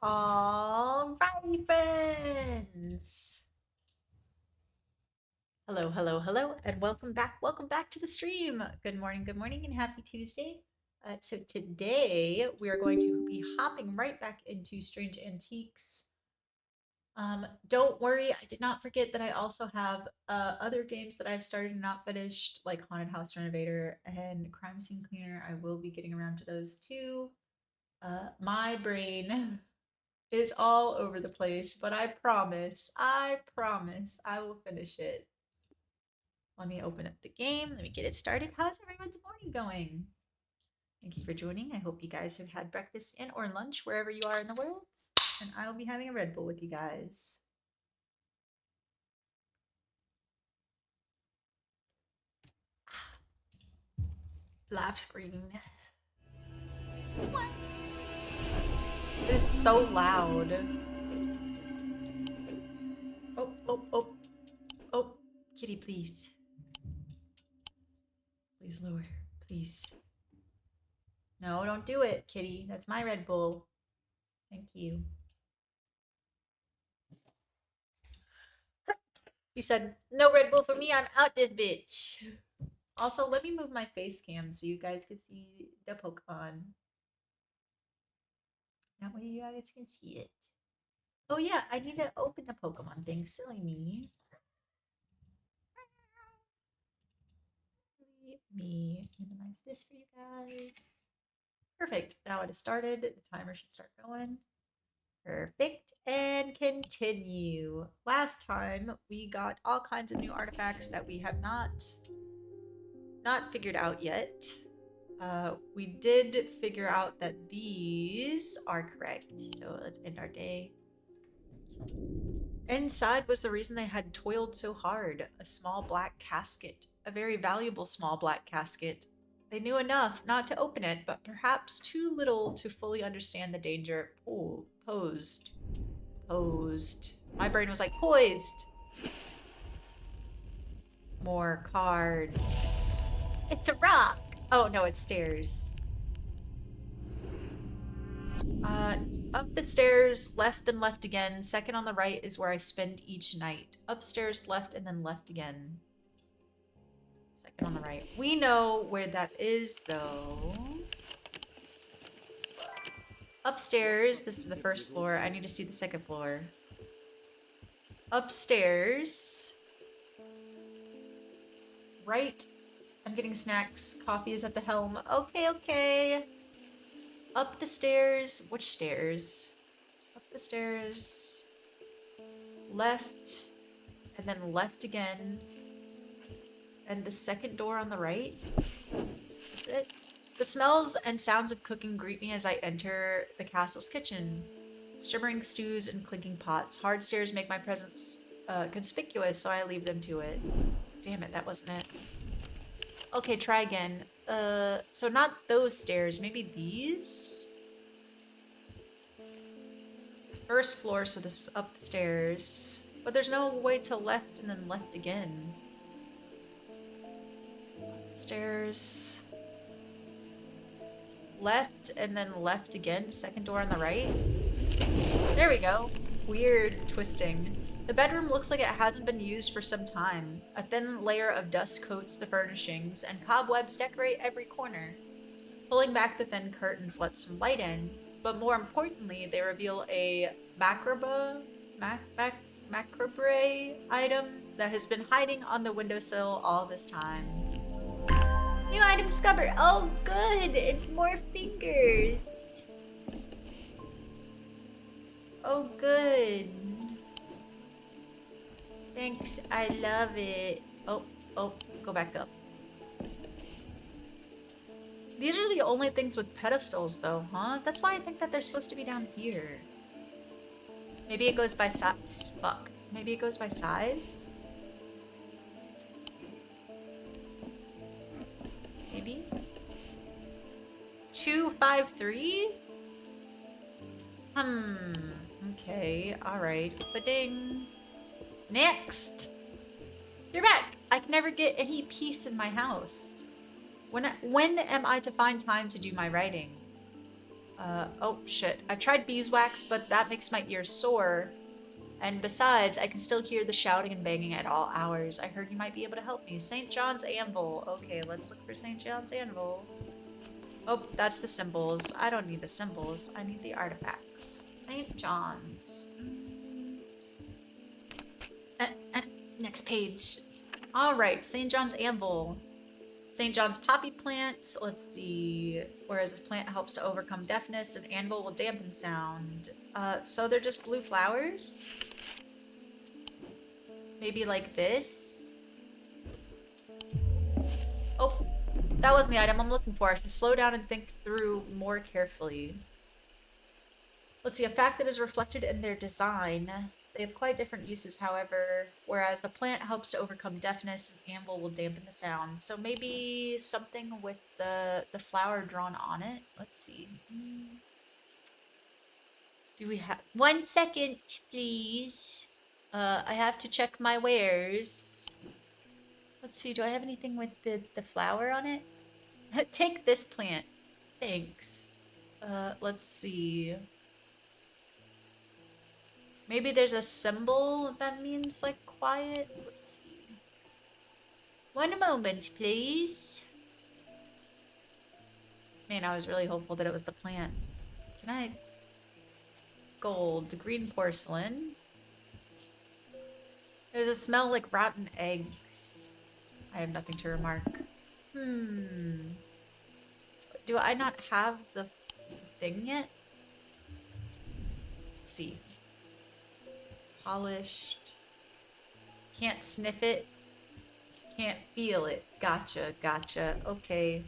Alrighty, friends. Hello, hello, hello, and welcome back. Welcome back to the stream. Good morning, and happy Tuesday. So today we are going to be hopping right back into Strange Antiques. Don't worry, I did not forget that I also have other games that I've started and not finished, like Haunted House Renovator and Crime Scene Cleaner. I will be getting around to those too. My brain is all over the place, but I promise I will finish it. Let me open up the game. Let me get it started. How's everyone's morning going? Thank you for joining. I hope you guys have had breakfast and or lunch wherever you are in the world. And I'll be having a Red Bull with you guys. Live screen. What? It is so loud. Oh, oh, oh, oh. Kitty, please. Please lower. Please. No, don't do it, Kitty. That's my Red Bull. Thank you. You said, no Red Bull for me, I'm out this bitch. Also, let me move my face cam so you guys can see the Pokemon. That way you guys can see it. Oh yeah, I need to open the Pokemon thing. Silly me. Let me minimize this for you guys. Perfect. Now it has started. The timer should start going. Perfect. And continue. Last time we got all kinds of new artifacts that we have not figured out yet. We did figure out that these are correct. So let's end our day. Inside was the reason they had toiled so hard. A small black casket. A very valuable small black casket. They knew enough not to open it, but perhaps too little to fully understand the danger posed. Posed. My brain was like, poised. More cards. It's a rock. Oh, no, it's stairs. Up the stairs, left and left again. Second on the right is where I spend each night. Upstairs, left, and then left again. Second on the right. We know where that is, though. Upstairs, this is the first floor. I need to see the second floor. Upstairs. Right. I'm getting snacks. Coffee is at the helm. Okay, okay. Up the stairs. Which stairs? Up the stairs. Left. And then left again. And the second door on the right. Is it? The smells and sounds of cooking greet me as I enter the castle's kitchen. Simmering stews and clinking pots. Hard stairs make my presence conspicuous, so I leave them to it. Damn it, that wasn't it. Okay, try again. So not those stairs, maybe these? First floor, so this is up the stairs. But there's no way to left and then left again. Up the stairs. Left and then left again. Second door on the right. There we go. Weird twisting. The bedroom looks like it hasn't been used for some time. A thin layer of dust coats the furnishings, and cobwebs decorate every corner. Pulling back the thin curtains lets some light in, but more importantly, they reveal a macabre item that has been hiding on the windowsill all this time. New item discovered. Oh, good. It's more fingers. Oh, good. Thanks. I love it. Oh, go back up. These are the only things with pedestals, though, huh? That's why I think that they're supposed to be down here. Maybe it goes by size. Fuck. Maybe it goes by size? Maybe? 253? Okay, alright. Ba-ding. Next! You're back! I can never get any peace in my house. When am I to find time to do my writing? Oh shit. I've tried beeswax, but that makes my ears sore. And besides, I can still hear the shouting and banging at all hours. I heard you might be able to help me. St. John's Anvil. Okay, let's look for St. John's Anvil. Oh, that's the symbols. I don't need the symbols. I need the artifacts. St. John's. Next page. All right, St. John's Anvil. St. John's poppy plant. Let's see. Whereas this plant helps to overcome deafness, an anvil will dampen sound. So they're just blue flowers? Maybe like this? Oh, that wasn't the item I'm looking for. I should slow down and think through more carefully. Let's see, a fact that is reflected in their design. They have quite different uses, however, whereas the plant helps to overcome deafness, an anvil will dampen the sound. So maybe something with the flower drawn on it. Let's see. Do we have 1 second, please? I have to check my wares. Let's see, do I have anything with the flower on it? Take this plant. Thanks. Let's see. Maybe there's a symbol that means like quiet. Let's see. 1 moment, please. Man, I was really hopeful that it was the plant. Can I? Gold, green porcelain. There's a smell like rotten eggs. I have nothing to remark. Do I not have the thing yet? Let's see. Polished. Can't sniff it. Can't feel it. Gotcha, gotcha. Okay.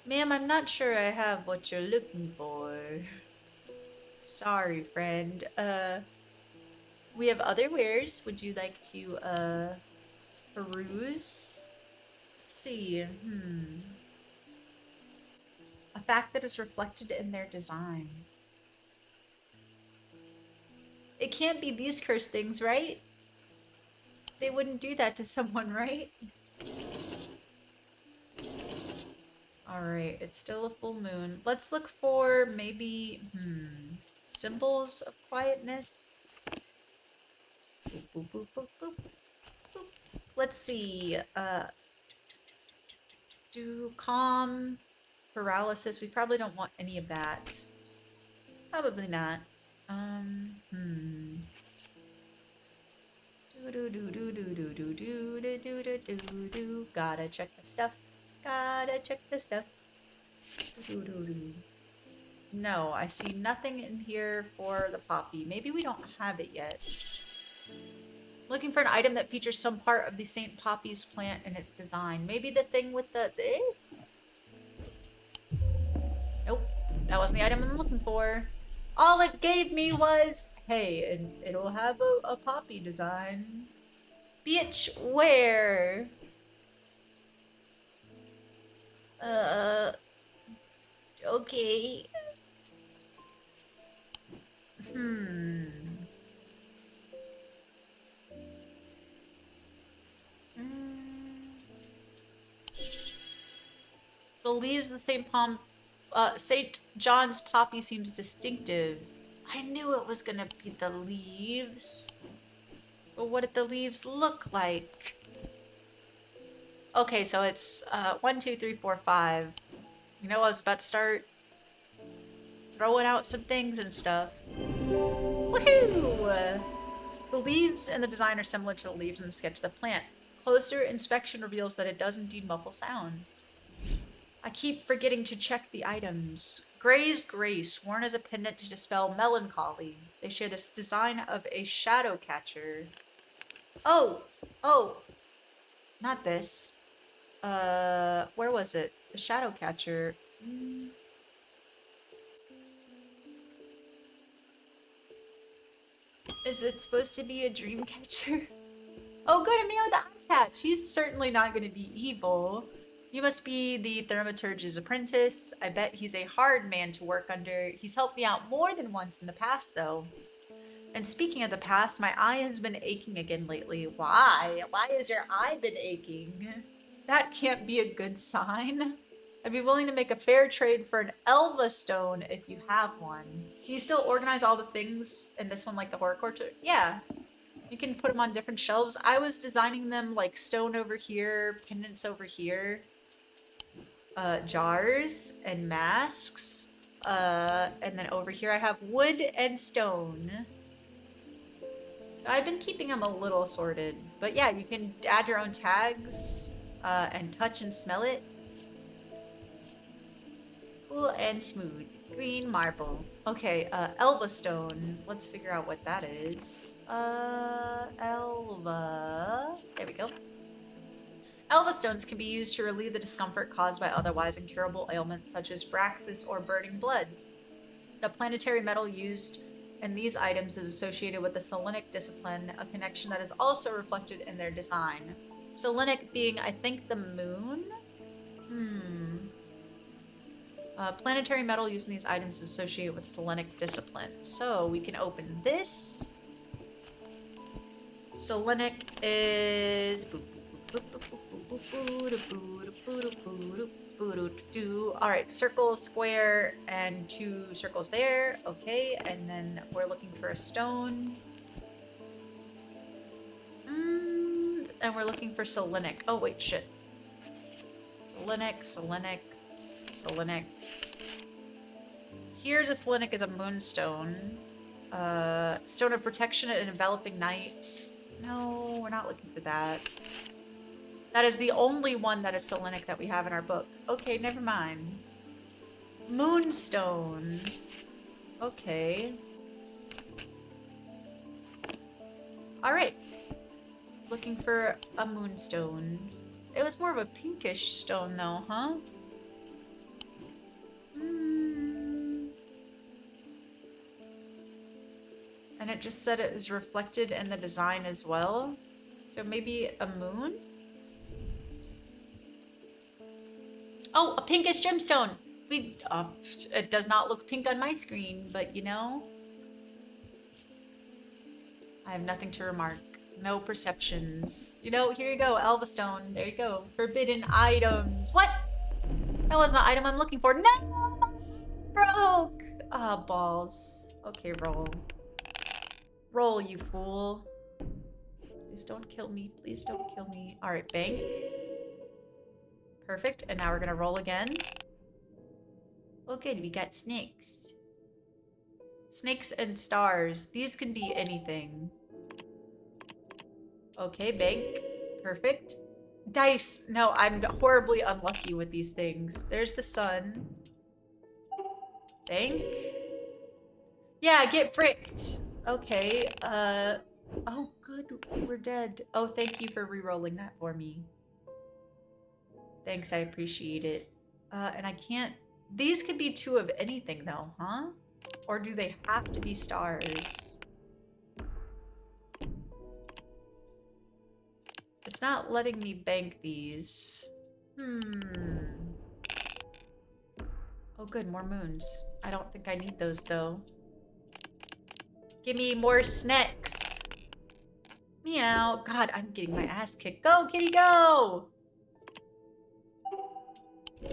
Ma'am, I'm not sure I have what you're looking for. Sorry, friend. We have other wares. Would you like to, peruse? Let's see. A fact that is reflected in their design. It can't be these cursed things, right? They wouldn't do that to someone, right? Alright, it's still a full moon. Let's look for maybe, symbols of quietness. Boop, boop, boop, boop, boop, boop. Let's see. Do calm, paralysis. We probably don't want any of that. Probably not. Gotta check the stuff. Gotta check the stuff. No, I see nothing in here for the poppy. Maybe we don't have it yet. Looking for an item that features some part of the St. Poppy's plant in its design. Maybe the thing with this? Nope, that wasn't the item I'm looking for. All it gave me was, hey, and it'll have a poppy design. Bitch, where? Okay. The leaves of St. John's poppy seems distinctive. I knew it was gonna be the leaves. But what did the leaves look like? Okay, so it's 1, 2, 3, 4, 5. You know, I was about to start throwing out some things and stuff. Woohoo! The leaves and the design are similar to the leaves in the sketch of the plant. Closer inspection reveals that it does indeed muffle sounds. I keep forgetting to check the items. Gray's Grace, worn as a pendant to dispel melancholy. They share this design of a shadow catcher. Oh, not this. Where was it? The shadow catcher. Is it supposed to be a dream catcher? Oh, good, Amir the eye catch. He's certainly not going to be evil. You must be the thaumaturge's apprentice. I bet he's a hard man to work under. He's helped me out more than once in the past, though. And speaking of the past, my eye has been aching again lately. Why? Why has your eye been aching? That can't be a good sign. I'd be willing to make a fair trade for an Elva stone if you have one. Can you still organize all the things in this one like the horror court? Yeah. You can put them on different shelves. I was designing them like stone over here, pendants over here, jars and masks. And then over here I have wood and stone. So I've been keeping them a little sorted. But yeah, you can add your own tags and touch and smell it. Cool and smooth. Green marble. Okay, Elva stone. Let's figure out what that is. Elva. There we go. Elva stones can be used to relieve the discomfort caused by otherwise incurable ailments such as Braxis or burning blood. The planetary metal used in these items is associated with the Selenic discipline, a connection that is also reflected in their design. Selenic being, I think, the moon? Planetary metal used in these items is associated with Selenic discipline. So we can open this. Selenic is... Alright, circle, square, and 2 circles there. Okay, and then we're looking for a stone. And we're looking for Selenic. Oh, wait, shit. Selenic, Selenic, Selenic. Here's a Selenic as a moonstone. Stone of protection and enveloping night. No, we're not looking for that. That is the only one that is Selenic that we have in our book. Okay, never mind. Moonstone. Okay. Alright. Looking for a moonstone. It was more of a pinkish stone though, huh? And it just said it is reflected in the design as well. So maybe a moon? Oh, a pinkish gemstone! It does not look pink on my screen, but you know. I have nothing to remark. No perceptions. You know, here you go, Elva stone. There you go. Forbidden items. What? That wasn't the item I'm looking for. No! Broke! Ah, balls. Okay, roll. Roll, you fool. Please don't kill me. Please don't kill me. Alright, bank. Perfect. And now we're gonna roll again. Oh, good. We got snakes. Snakes and stars. These can be anything. Okay, bank. Perfect. Dice. No, I'm horribly unlucky with these things. There's the sun. Bank. Yeah, get fricked. Okay, oh, good, we're dead. Oh, thank you for re-rolling that for me. Thanks, I appreciate it. And I can't... These could be 2 of anything, though, huh? Or do they have to be stars? It's not letting me bank these. Oh, good, more moons. I don't think I need those, though. Give me more snacks. Meow. God, I'm getting my ass kicked. Go, kitty, go!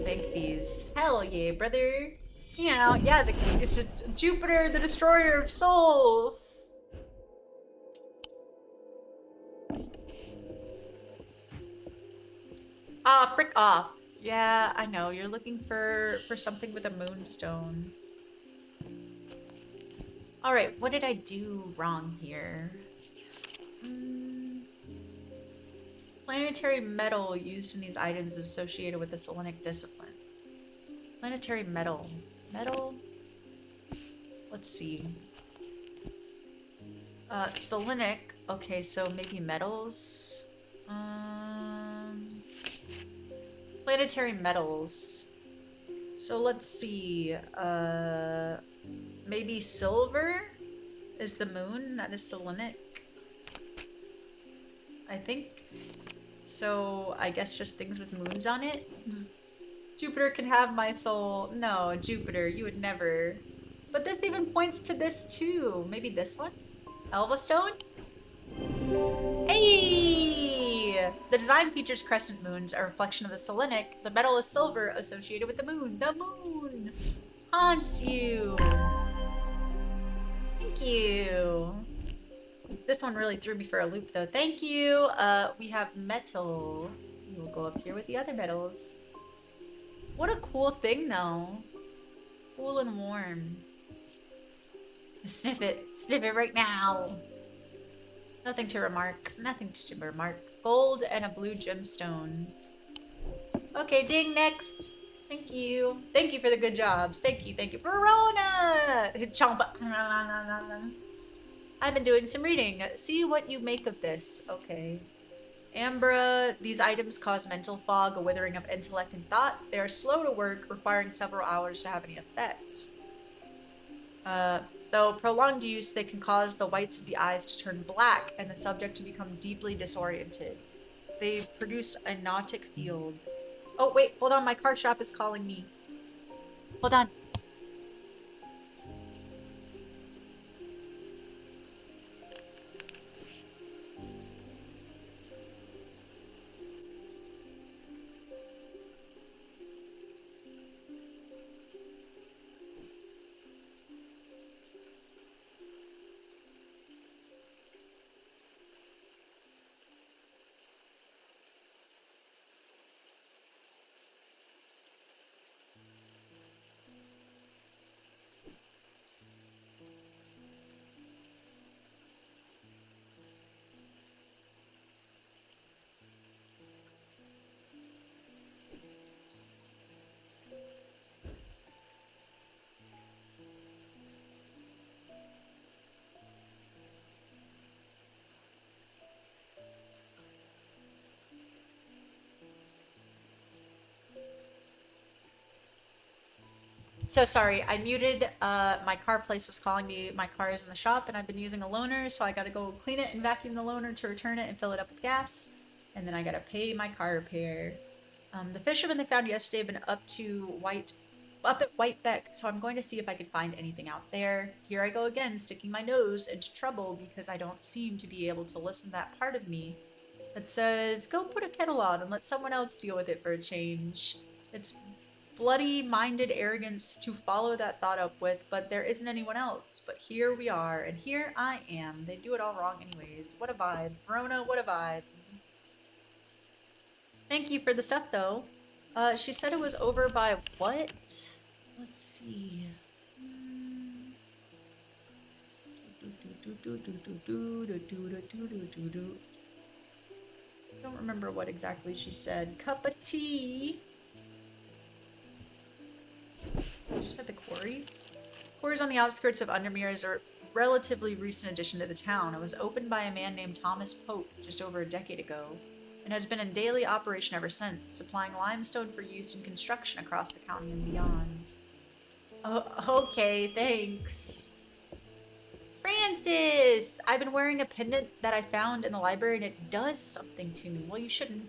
Bank these. Hell yeah, brother. Meow. Yeah, it's Jupiter, the destroyer of souls. Ah, frick off. Yeah, I know. You're looking for something with a moonstone. Alright, what did I do wrong here? Planetary metal used in these items is associated with the Selenic discipline. Planetary metal. Metal? Let's see. Selenic. Okay, so maybe metals. Planetary metals. So let's see. Maybe silver is the moon. That is Selenic. I think. So I guess just things with moons on it. Jupiter can have my soul. No, Jupiter, you would never. But this even points to this too. Maybe this one? Elva stone? Hey! The design features crescent moons, a reflection of the selenic. The metal is silver, associated with the moon. The moon haunts you. Thank you. This one really threw me for a loop, though. Thank you. We have metal. We will go up here with the other metals. What a cool thing, though. Cool and warm. Sniff it. Sniff it right now. Nothing to remark. Nothing to remark. Gold and a blue gemstone. Okay, ding, next. Thank you. Thank you for the good jobs. Thank you. Thank you. Verona! Chompa. I've been doing some reading. See what you make of this. Okay. Ambra, these items cause mental fog, a withering of intellect and thought. They are slow to work, requiring several hours to have any effect. Though prolonged use, they can cause the whites of the eyes to turn black and the subject to become deeply disoriented. They produce a nautic field. Oh, wait, hold on. My car shop is calling me. Hold on. So sorry, I muted. My car place was calling me. My car is in the shop, and I've been using a loaner, so I gotta go clean it and vacuum the loaner to return it and fill it up with gas. And then I gotta pay my car repair. The fishermen they found yesterday have been up at White Beck, so I'm going to see if I can find anything out there. Here I go again, sticking my nose into trouble because I don't seem to be able to listen to that part of me that says, go put a kettle on and let someone else deal with it for a change. It's bloody-minded arrogance to follow that thought up with, but there isn't anyone else. But here we are, and here I am. They do it all wrong anyways. What a vibe. Verona, what a vibe. Thank you for the stuff, though. She said it was over by what? Let's see. Don't remember what exactly she said. Cup of tea. She said the quarry. Quarry's on the outskirts of Undermere is a relatively recent addition to the town. It was opened by a man named Thomas Pope just over a decade ago, and has been in daily operation ever since, supplying limestone for use in construction across the county and beyond. Oh, okay, thanks. Francis! I've been wearing a pendant that I found in the library, and it does something to me. Well, you shouldn't.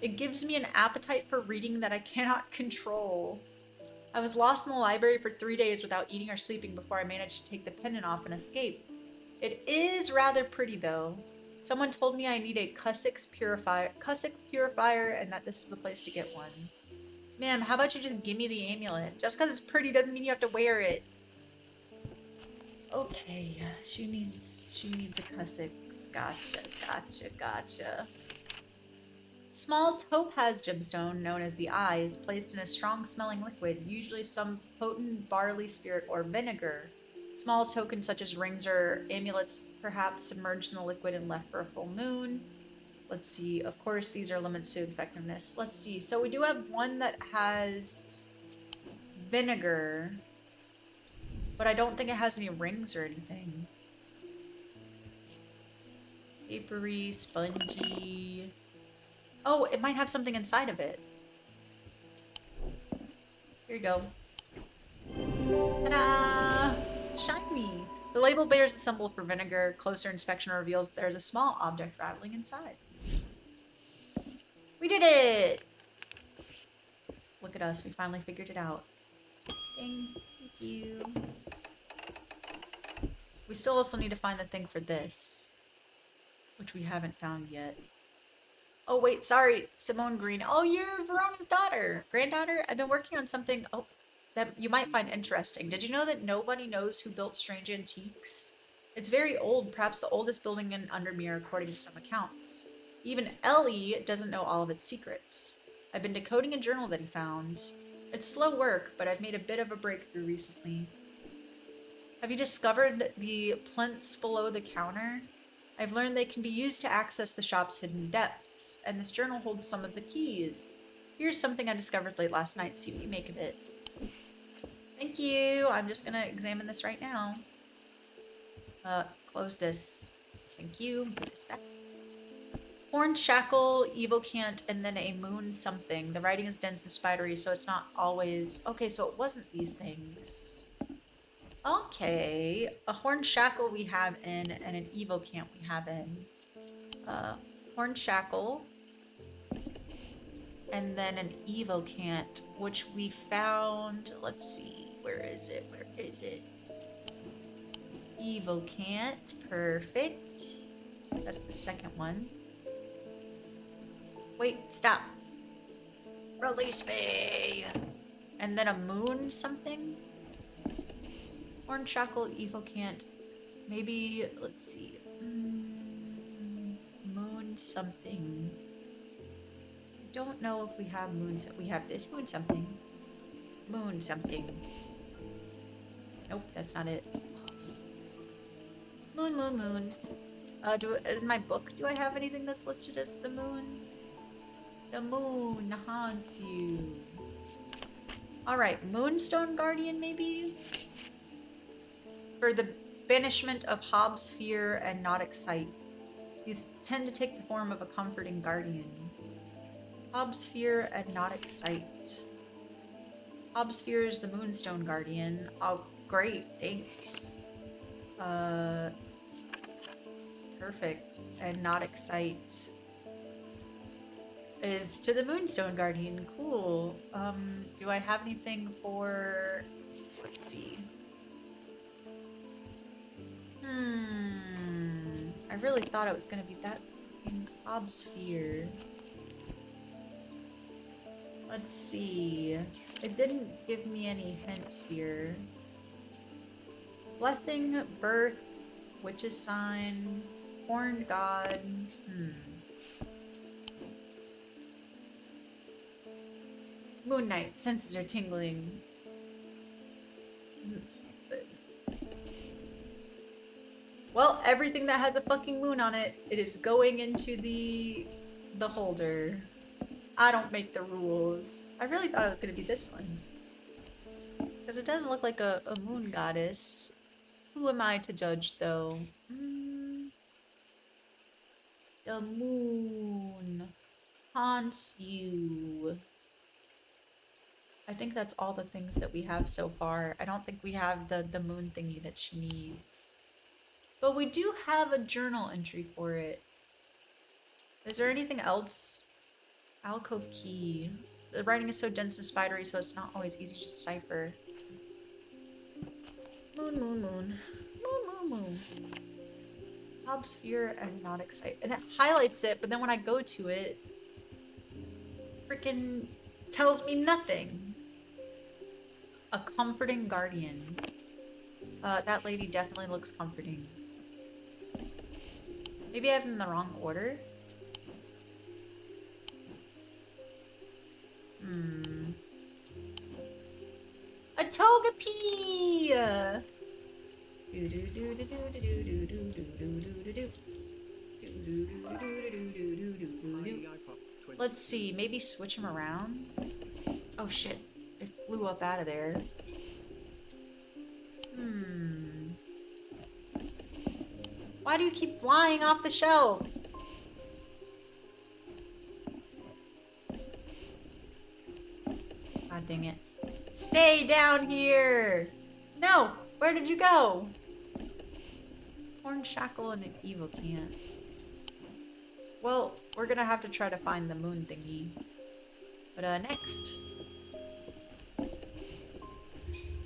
It gives me an appetite for reading that I cannot control. I was lost in the library for 3 days without eating or sleeping before I managed to take the pendant off and escape. It is rather pretty, though. Someone told me I need a Cussack purifier, and that this is the place to get one. Ma'am, how about you just give me the amulet? Just because it's pretty doesn't mean you have to wear it. Okay, she needs a Cussack. Gotcha. Small topaz gemstone, known as the Eye, is placed in a strong-smelling liquid, usually some potent barley spirit or vinegar. Small tokens such as rings or amulets, perhaps submerged in the liquid and left for a full moon. Let's see. Of course, these are limits to effectiveness. Let's see. So we do have one that has vinegar, but I don't think it has any rings or anything. Papery, spongy. Oh, it might have something inside of it. Here you go. Ta-da! Shiny! The label bears the symbol for vinegar. Closer inspection reveals there's a small object rattling inside. We did it! Look at us, we finally figured it out. Ding. Thank you. We still also need to find the thing for this, which we haven't found yet. Oh, wait, sorry, Simone Green. Oh, you're Verona's daughter, granddaughter. I've been working on something that you might find interesting. Did you know that nobody knows who built Strange Antiques? It's very old, perhaps the oldest building in Undermere, according to some accounts. Even Ellie doesn't know all of its secrets. I've been decoding a journal that he found. It's slow work, but I've made a bit of a breakthrough recently. Have you discovered the plinths below the counter? I've learned they can be used to access the shop's hidden depths, and this journal holds some of the keys. Here's something I discovered late last night. See what you make of it. Thank you. I'm just gonna examine this right now. Close this. Thank you. Put this back. Horned shackle, evocant, and then a moon something. The writing is dense and spidery, so it's not always... Okay, so it wasn't these things. Okay, a horned shackle we have in, and an evocant we have in. Horned shackle, and then an evocant, which we found. Let's see, where is it? Where is it? Evocant, perfect. That's the second one. Wait, stop. Release me. And then a moon something. Horn shackle, evocant. Maybe, let's see. Moon something. I don't know if we have moons. We have this moon something. Moon something. Nope, that's not it. Moon, moon, moon. In my book, do I have anything that's listed as the moon? The moon haunts you. Alright, Moonstone Guardian, maybe? For the banishment of Hobbs' fear and not excite. These tend to take the form of a comforting guardian. Hobbs' fear and not excite. Hobbs' fear is the Moonstone Guardian. Oh, great, thanks. Perfect. And not excite is to the Moonstone Guardian. Cool. Do I have anything for... Let's see. I really thought it was gonna be that in Hobbs' fear. Let's see. It didn't give me any hint here. Blessing, birth, witch's sign, horned god. Moon Knight, senses are tingling. Well, everything that has a fucking moon on it, it is going into the holder. I don't make the rules. I really thought it was gonna be this one. Because it does look like a moon goddess. Who am I to judge, though? The moon haunts you. I think that's all the things that we have so far. I don't think we have the moon thingy that she needs. But we do have a journal entry for it. Is there anything else? Alcove key. The writing is so dense and spidery, so it's not always easy to decipher. Moon, moon, moon. Moon, moon, moon. Hobbs' fear and not excite. And it highlights it, but then when I go to it, freaking tells me nothing. A comforting guardian. That lady definitely looks comforting. Maybe I have them in the wrong order? A Togepi! Let's see, maybe switch them around? Oh shit, it flew up out of there. Why do you keep flying off the shelf? God dang it. Stay down here! No! Where did you go? Horn shackle and an evocant. Well, we're gonna have to try to find the moon thingy. But next.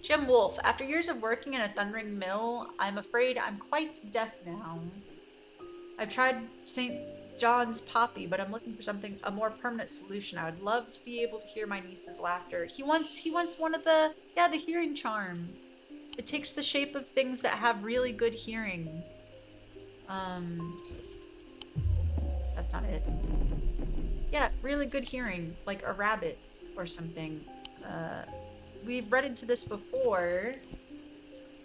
Jim Wolfe. After years of working in a thundering mill, I'm afraid I'm quite deaf now. I've tried St. John's Poppy, but I'm looking for something, a more permanent solution. I would love to be able to hear my niece's laughter. He wants one of the, yeah, the hearing charm. It takes the shape of things that have really good hearing. That's not it. Yeah, really good hearing, like a rabbit or something. We've read into this before.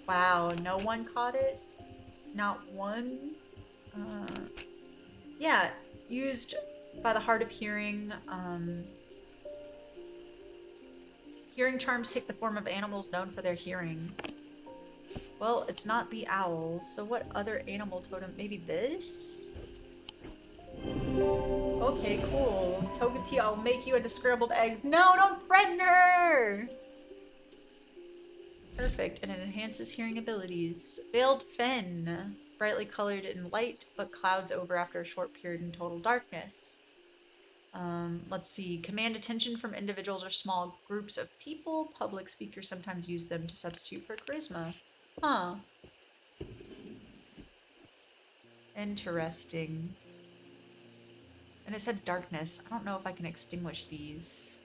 Wow, no one caught it? Not one? Yeah, used by the Heart of Hearing. Hearing charms take the form of animals known for their hearing. Well, it's not the owl, so what other animal totem? Maybe this? Okay, cool. Togepi, I'll make you into scrambled eggs. No, don't threaten her! Perfect, and it enhances hearing abilities. Veiled Fen. Brightly colored in light, but clouds over after a short period in total darkness. Let's see. Command attention from individuals or small groups of people. Public speakers sometimes use them to substitute for charisma. Huh. Interesting. And it said darkness. I don't know if I can extinguish these.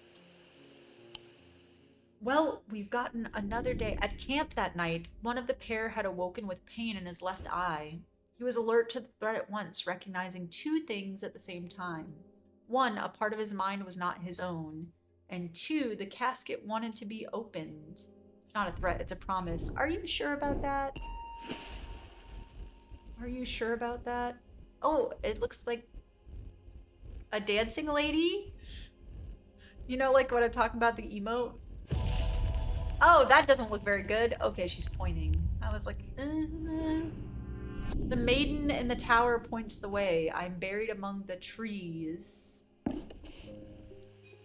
Well, we've gotten another day. At camp that night, one of the pair had awoken with pain in his left eye. He was alert to the threat at once, recognizing two things at the same time. One, a part of his mind was not his own. And two, the casket wanted to be opened. It's not a threat, it's a promise. Are you sure about that? Are you sure about that? Oh, it looks like a dancing lady? You know, like when I'm talking about the emote? Oh, that doesn't look very good. Okay, she's pointing. I was like, The maiden in the tower points the way. I'm buried among the trees.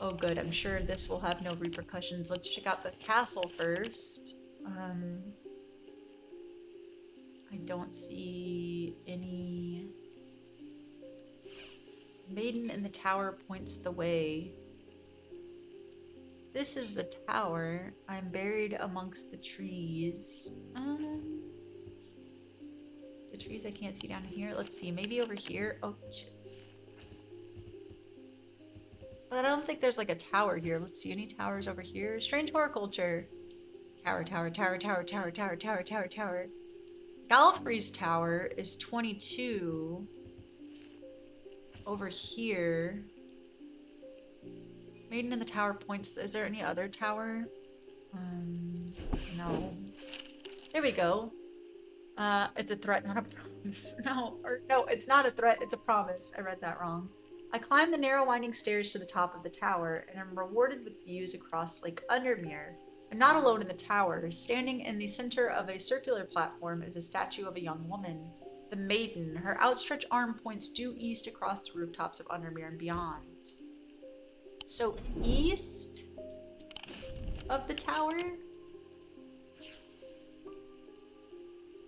Oh, good. I'm sure this will have no repercussions. Let's check out the castle first. I don't see any... Maiden in the tower points the way. This is the tower. I'm buried amongst the trees. The trees I can't see down here. Let's see, maybe over here. Oh, shit. But I don't think there's like a tower here. Let's see, any towers over here? Strange horticulture. Tower, tower, tower, tower, tower, tower, tower, tower, tower. Galfrey's tower is 22. Over here. Maiden in the tower points. Is there any other tower? No. There we go. It's a threat, not a promise. No, it's not a threat, it's a promise. I read that wrong. I climb the narrow winding stairs to the top of the tower, and am rewarded with views across Lake Undermere. I'm not alone in the tower. Standing in the center of a circular platform is a statue of a young woman. The maiden. Her outstretched arm points due east across the rooftops of Undermere and beyond. So east of the tower?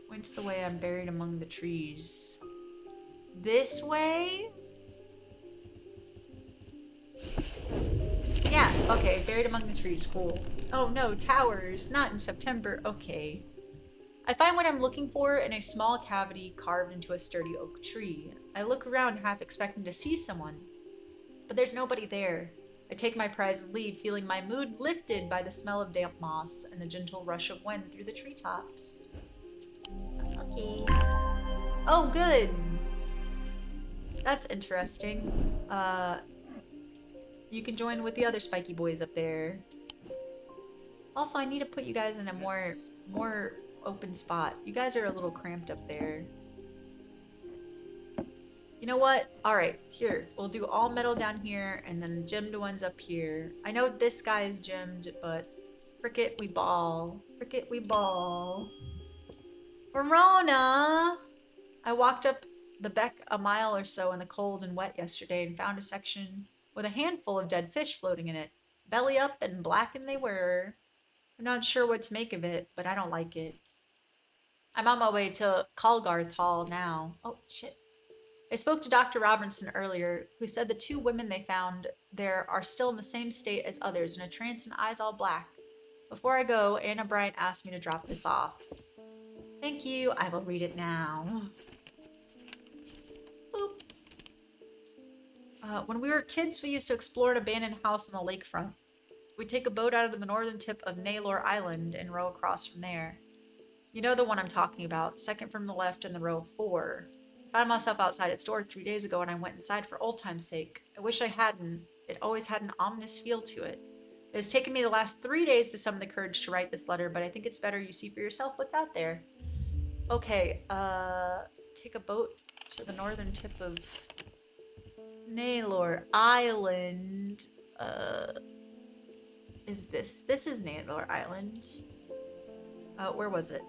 Points the way. I'm buried among the trees. This way? Yeah, okay, buried among the trees, cool. Oh no, towers, not in September, okay. I find what I'm looking for in a small cavity carved into a sturdy oak tree. I look around half expecting to see someone, but there's nobody there. I take my prize and leave, feeling my mood lifted by the smell of damp moss and the gentle rush of wind through the treetops. Okay. Oh, good. That's interesting. You can join with the other spiky boys up there. Also, I need to put you guys in a more open spot. You guys are a little cramped up there. You know what? Alright, here. We'll do all metal down here and then gemmed ones up here. I know this guy is gemmed, but frick it, we ball. Frick it, we ball. Verona! I walked up the beck a mile or so in the cold and wet yesterday and found a section with a handful of dead fish floating in it. Belly up and blackened they were. I'm not sure what to make of it, but I don't like it. I'm on my way to Colgarth Hall now. Oh, shit. I spoke to Dr. Robinson earlier, who said the two women they found there are still in the same state as others, in a trance and eyes all black. Before I go, Anna Bryant asked me to drop this off. Thank you. I will read it now. Boop. When we were kids, we used to explore an abandoned house on the lakefront. We'd take a boat out of the northern tip of Naylor Island and row across from there. You know the one I'm talking about, second from the left in the row of four. I found myself outside its door 3 days ago and I went inside for old time's sake. I wish I hadn't. It always had an ominous feel to it. It has taken me the last 3 days to summon the courage to write this letter, but I think it's better you see for yourself what's out there. Okay, take a boat to the northern tip of Naylor Island. Is this? This is Naylor Island. Where was it?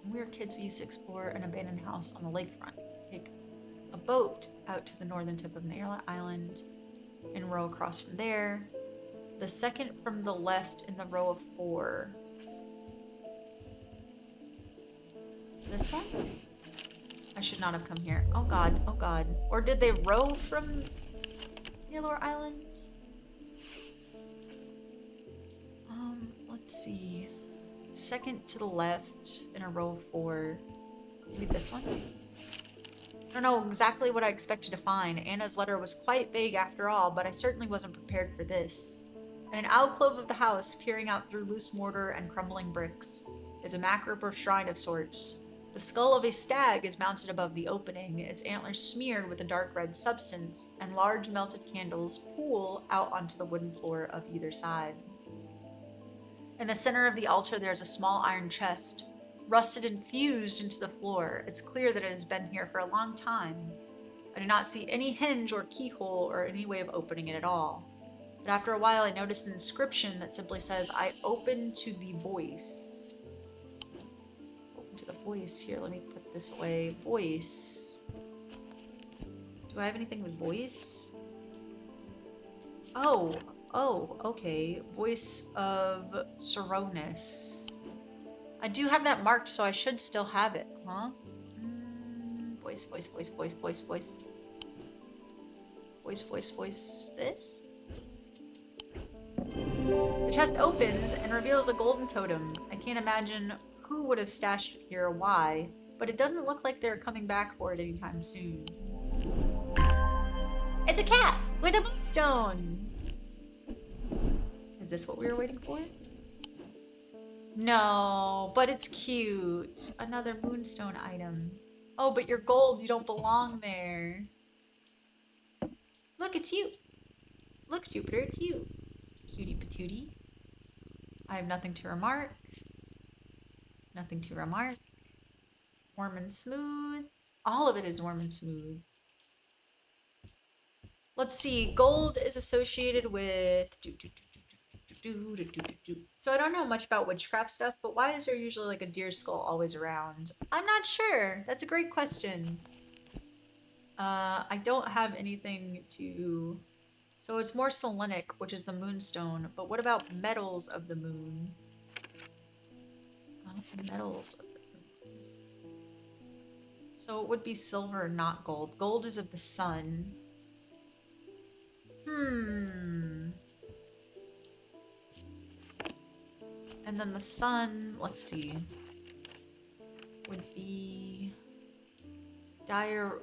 When we were kids, we used to explore an abandoned house on the lakefront. Take a boat out to the northern tip of Naylor Island and row across from there. The second from the left in the row of four. This one? I should not have come here. Oh god, oh god. Or did they row from Naylor Island? Let's see. Second to the left in a row of four. Maybe this one? I don't know exactly what I expected to find. Anna's letter was quite vague after all, but I certainly wasn't prepared for this. In an alcove of the house, peering out through loose mortar and crumbling bricks, is a macrame or shrine of sorts. The skull of a stag is mounted above the opening, its antlers smeared with a dark red substance, and large melted candles pool out onto the wooden floor of either side. In the center of the altar there is a small iron chest, rusted and fused into the floor. It's clear that it has been here for a long time. I do not see any hinge or keyhole or any way of opening it at all. But after a while I noticed an inscription that simply says, I open to the voice. Open to the voice. Here, let me put this away. Voice. Do I have anything with voice? Oh, okay. Voice of Saronis. I do have that marked, so I should still have it, huh? Voice. Voice. This? The chest opens and reveals a golden totem. I can't imagine who would have stashed it here or why, but it doesn't look like they're coming back for it anytime soon. It's a cat with a moonstone! Is this what we were waiting for? No, but it's cute. Another moonstone item. Oh, but you're gold. You don't belong there. Look, it's you. Look, Jupiter, it's you. Cutie patootie. I have nothing to remark. Nothing to remark. Warm and smooth. All of it is warm and smooth. Let's see. Gold is associated with... So I don't know much about witchcraft stuff, but why is there usually like a deer skull always around? I'm not sure. That's a great question. I don't have anything to... So it's more selenic, which is the moonstone, but what about metals of the moon? Metals of the moon. So it would be silver, not gold. Gold is of the sun. And then the sun, let's see, would be diurnic.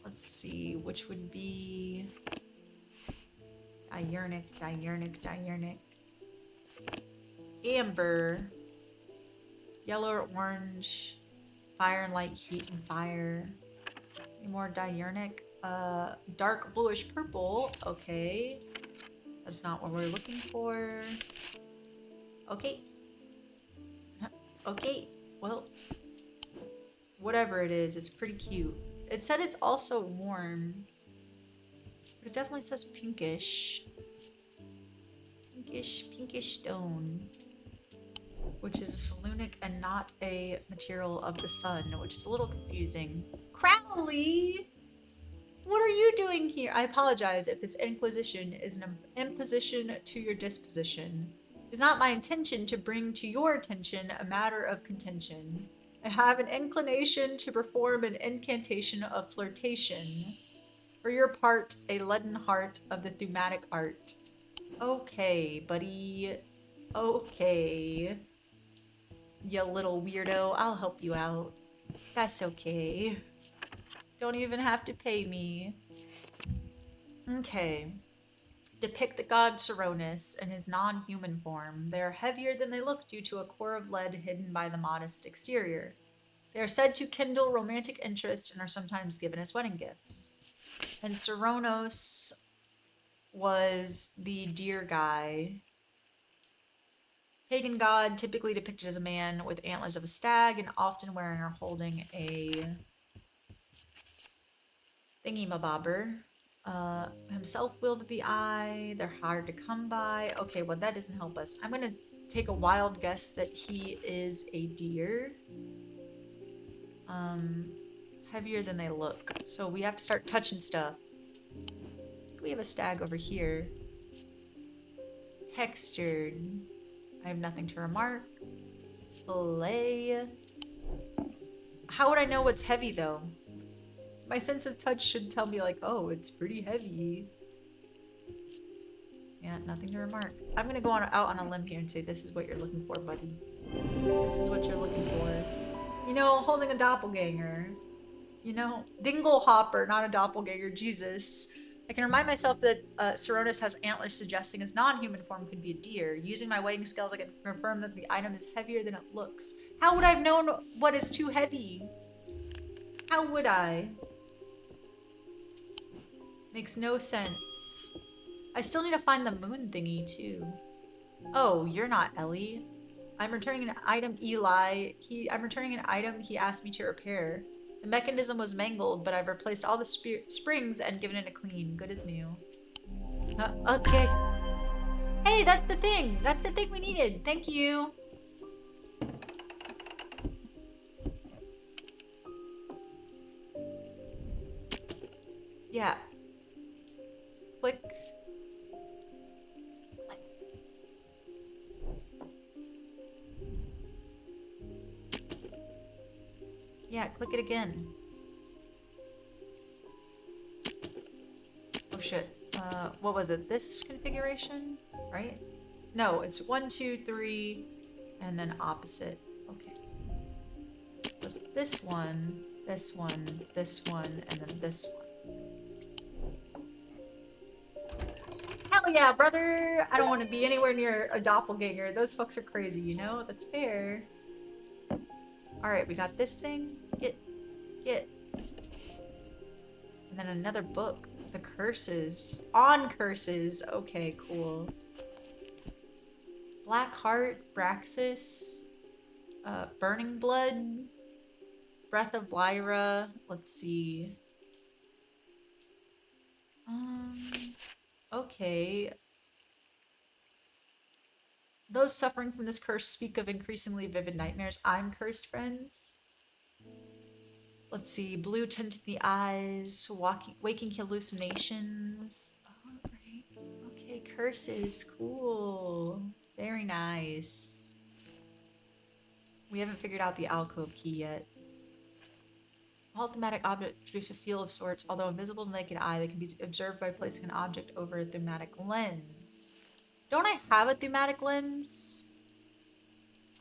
Let's see, which would be diurnic. Amber, yellow or orange, fire and light, heat and fire. Any more diurnic? Dark bluish purple, okay. That's not what we're looking for. Okay. Okay, well, whatever it is, it's pretty cute. It said it's also warm, but it definitely says pinkish. Pinkish stone, which is a selenic and not a material of the sun, which is a little confusing. Crowley! What are you doing here? I apologize if this inquisition is an imposition to your disposition. It is not my intention to bring to your attention a matter of contention. I have an inclination to perform an incantation of flirtation. For your part, a leaden heart of the thematic art. Okay, buddy. Okay. You little weirdo, I'll help you out. That's okay. Don't even have to pay me. Okay. Depict the god Cronus in his non-human form. They are heavier than they look due to a core of lead hidden by the modest exterior. They are said to kindle romantic interest and are sometimes given as wedding gifts. And Cronus was the deer guy. Pagan god typically depicted as a man with antlers of a stag and often wearing or holding a thingy-mabobber. Himself wielded the eye. They're hard to come by. Okay, well, that doesn't help us. I'm gonna take a wild guess that he is a deer. Heavier than they look. So we have to start touching stuff. We have a stag over here. Textured. I have nothing to remark. Play. How would I know what's heavy, though? My sense of touch should tell me, like, oh, it's pretty heavy. Yeah, nothing to remark. I'm gonna go out on a limb here and say this is what you're looking for, buddy. This is what you're looking for. You know, holding a doppelganger. You know, dingle hopper, not a doppelganger, Jesus. I can remind myself that Cronus has antlers suggesting his non-human form could be a deer. Using my weighing scales, I can confirm that the item is heavier than it looks. How would I have known what is too heavy? How would I? Makes no sense. I still need to find the moon thingy, too. Oh, you're not Ellie. I'm returning an item, Eli. I'm returning an item he asked me to repair. The mechanism was mangled, but I've replaced all the springs and given it a clean. Good as new. Okay. Hey, that's the thing. That's the thing we needed. Thank you. Yeah. Click. Yeah, click it again. Oh shit. What was it? This configuration? Right? No, it's 1, 2, 3, and then opposite. Okay. It was this one, this one, this one, and then this one. Hell yeah, brother! I don't want to be anywhere near a doppelganger. Those fucks are crazy, you know? That's fair. Alright, we got this thing. Get. And then another book. The curses. On curses. Okay, cool. Black Heart, Braxis, Burning Blood, Breath of Lyra. Let's see. Okay. Those suffering from this curse speak of increasingly vivid nightmares. I'm cursed, friends. Let's see. Blue tint in the eyes, waking hallucinations. Alright. Okay, curses. Cool. Very nice. We haven't figured out the alcove key yet. All thematic objects produce a feel of sorts. Although invisible to the naked eye, they can be observed by placing an object over a thematic lens. Don't I have a thematic lens?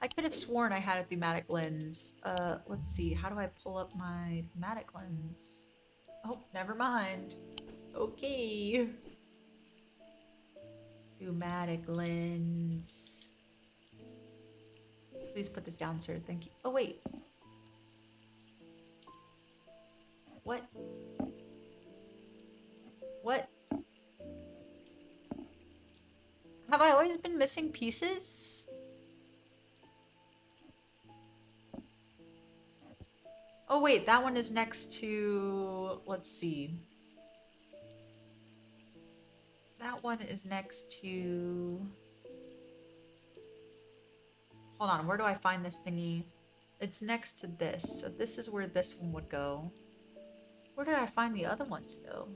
I could have sworn I had a thematic lens. Let's see. How do I pull up my thematic lens? Oh, never mind. Okay. Thematic lens. Please put this down, sir. Thank you. Oh, wait. What? What? Have I always been missing pieces? Oh wait, that one is next to... Let's see. That one is next to... Hold on, where do I find this thingy? It's next to this, so this is where this one would go. Where did I find the other ones, though?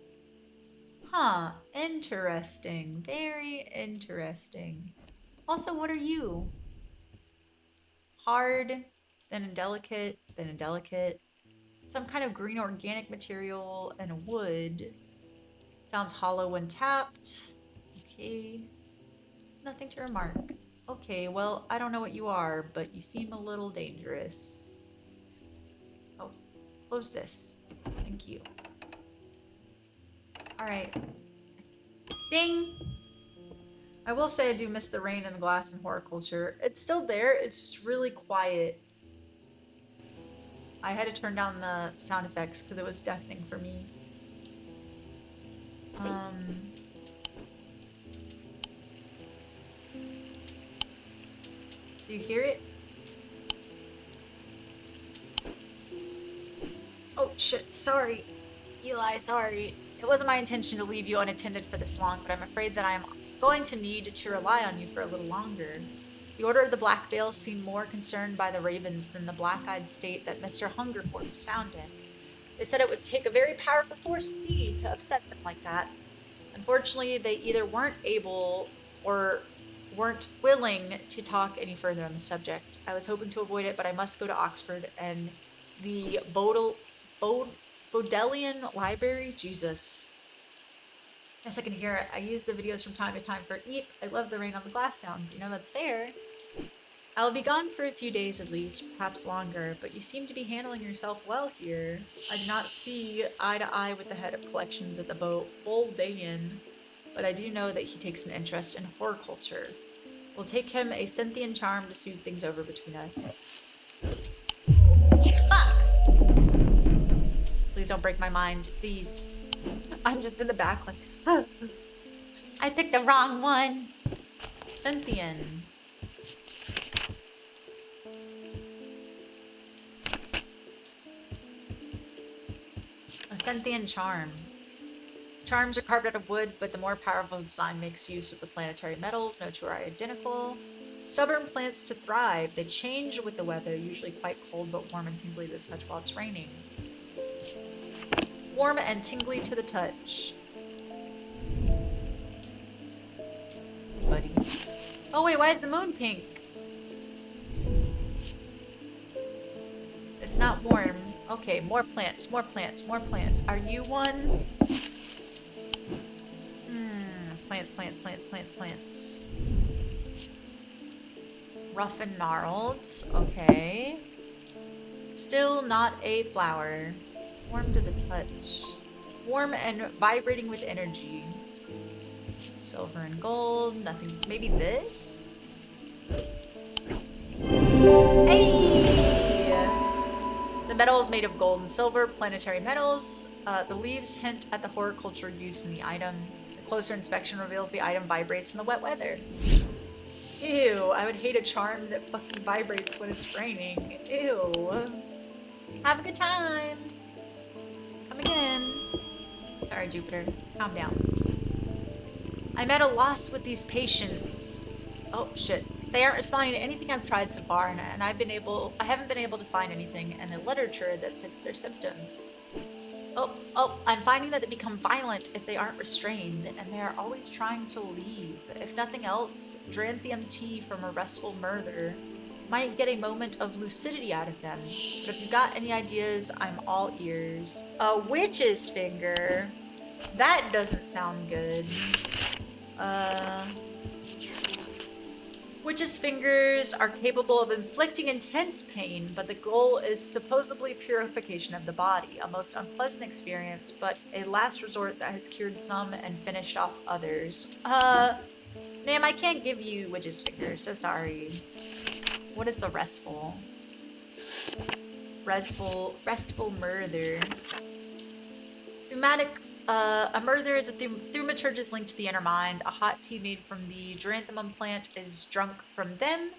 Huh, interesting. Very interesting. Also, what are you? Hard, then indelicate, then indelicate. Some kind of green organic material and wood. Sounds hollow when tapped. Okay. Nothing to remark. Okay, well, I don't know what you are, but you seem a little dangerous. Oh, close this. Thank you. Alright. Ding! I will say I do miss the rain and the glass in horticulture. It's still there, it's just really quiet. I had to turn down the sound effects because it was deafening for me. Do you hear it? Oh shit, sorry. Eli, sorry. It wasn't my intention to leave you unattended for this long, but I'm afraid that I am going to need to rely on you for a little longer. The Order of the Black Veil seemed more concerned by the ravens than the black-eyed state that Mr. Hungerford was found in. They said it would take a very powerful force indeed to upset them like that. Unfortunately, they either weren't able or weren't willing to talk any further on the subject. I was hoping to avoid it, but I must go to Oxford and the Bodleian Library. Jesus. Yes, I can hear it. I use the videos from time to time for Eep. I love the rain on the glass sounds. You know, that's fair. I'll be gone for a few days at least, perhaps longer, but you seem to be handling yourself well here. I do not see eye to eye with the head of collections at the Bodleian, but I do know that he takes an interest in horticulture. We'll take him a Cynthian charm to smooth things over between us. Fuck! Please don't break my mind, please. I'm just in the back like, huh. I picked the wrong one. Cynthian. A Cynthian charm. Charms are carved out of wood, but the more powerful design makes use of the planetary metals. No two are identical. Stubborn plants to thrive. They change with the weather, usually quite cold but warm and tingly to the touch while it's raining. Warm and tingly to the touch. Buddy. Oh wait, why is the moon pink? It's not warm. Okay, more plants, more plants, more plants. Are you one? Plants, plants, plants, plants, plants. Rough and gnarled. Okay. Still not a flower. Warm to the touch. Warm and vibrating with energy. Silver and gold. Nothing. Maybe this? Hey! The metal is made of gold and silver, planetary metals. The leaves hint at the horticulture use in the item. The closer inspection reveals the item vibrates in the wet weather. Ew, I would hate a charm that fucking vibrates when it's raining. Ew. Have a good time. Come again. Sorry, Jupiter. Calm down. I'm at a loss with these patients. Oh, shit. They aren't responding to anything I've tried so far, and I haven't been able to find anything in the literature that fits their symptoms. Oh, I'm finding that they become violent if they aren't restrained, and they are always trying to leave. If nothing else, Dranthium tea from a restful murder might get a moment of lucidity out of them. But if you've got any ideas, I'm all ears. A witch's finger? That doesn't sound good. Witches' fingers are capable of inflicting intense pain, but the goal is supposedly purification of the body. A most unpleasant experience, but a last resort that has cured some and finished off others. Ma'am, I can't give you witch's fingers, so sorry. What is the restful? Restful murder. Thematic. A murder is a thaumaturge linked to the inner mind. A hot tea made from the Geranthemum plant is drunk from them,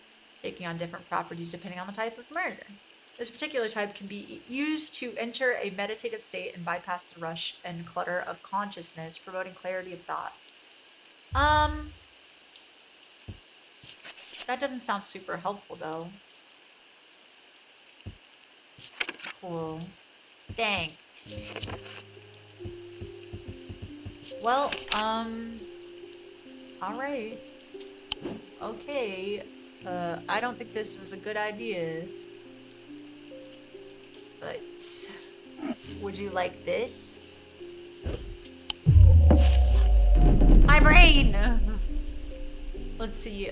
taking on different properties depending on the type of murder. This particular type can be used to enter a meditative state and bypass the rush and clutter of consciousness, promoting clarity of thought. That doesn't sound super helpful though. Cool. Thanks. Well, alright. Okay. I don't think this is a good idea. But would you like this? My brain! Let's see,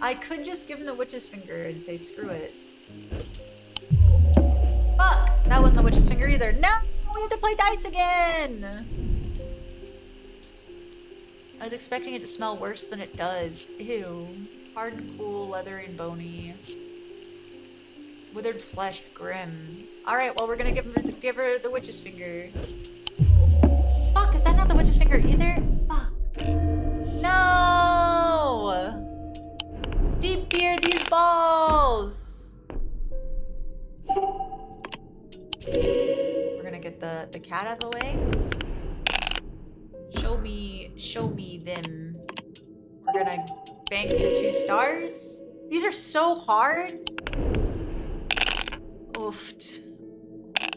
I could just give him the witch's finger and say screw it. Fuck! That was not the witch's finger either. No, we have to play dice again. I was expecting it to smell worse than it does. Ew. Hard and cool, leathery and bony. Withered flesh, grim. Alright, well, we're gonna give her the witch's finger. Fuck, is that not the witch's finger either? Fuck. No! Deep fear these balls! We're gonna get the cat out of the way. Show me them. We're gonna bank the 2 stars. These are so hard. Oofed.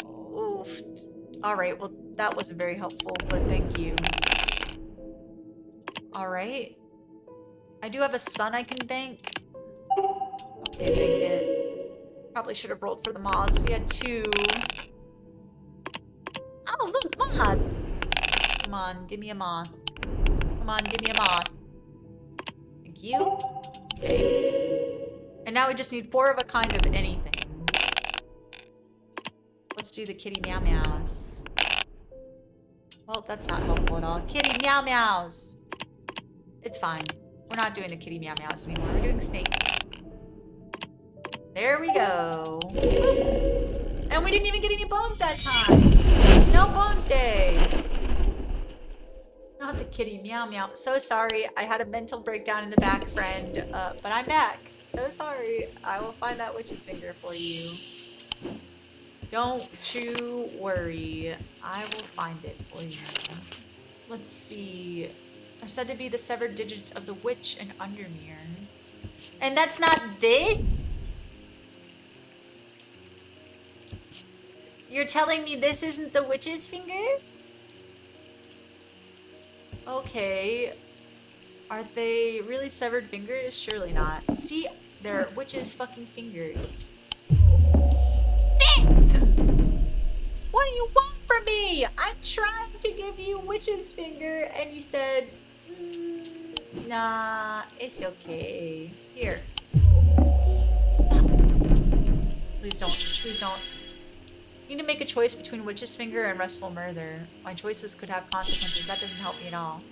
Oofed. Alright, well, that wasn't very helpful, but thank you. Alright. I do have a sun I can bank. Okay, bank it. Probably should have rolled for the moths. We had 2. Oh, look, moths! Come on, give me a moth. Come on, give me a moth. Thank you. Bank. And now we just need 4 of a kind of anything. Let's do the kitty meow meows. Well, that's not helpful at all. Kitty meow meows! It's fine. We're not doing the kitty meow meows anymore. We're doing snakes. There we go. And we didn't even get any bones that time. No bones day. Not the kitty meow meow. So sorry. I had a mental breakdown in the back, friend. But I'm back. So sorry. I will find that witch's finger for you. Don't you worry. I will find it for you. Let's see. Are said to be the severed digits of the witch and Undermere. And that's not this? You're telling me this isn't the witch's finger? Okay. Are they really severed fingers? Surely not. See, they're witch's fucking fingers. What do you want from me? I'm trying to give you witch's finger and you said, nah, it's okay. Here. Please don't. Please don't. You need to make a choice between witch's finger and restful murder. My choices could have consequences. That doesn't help me at all.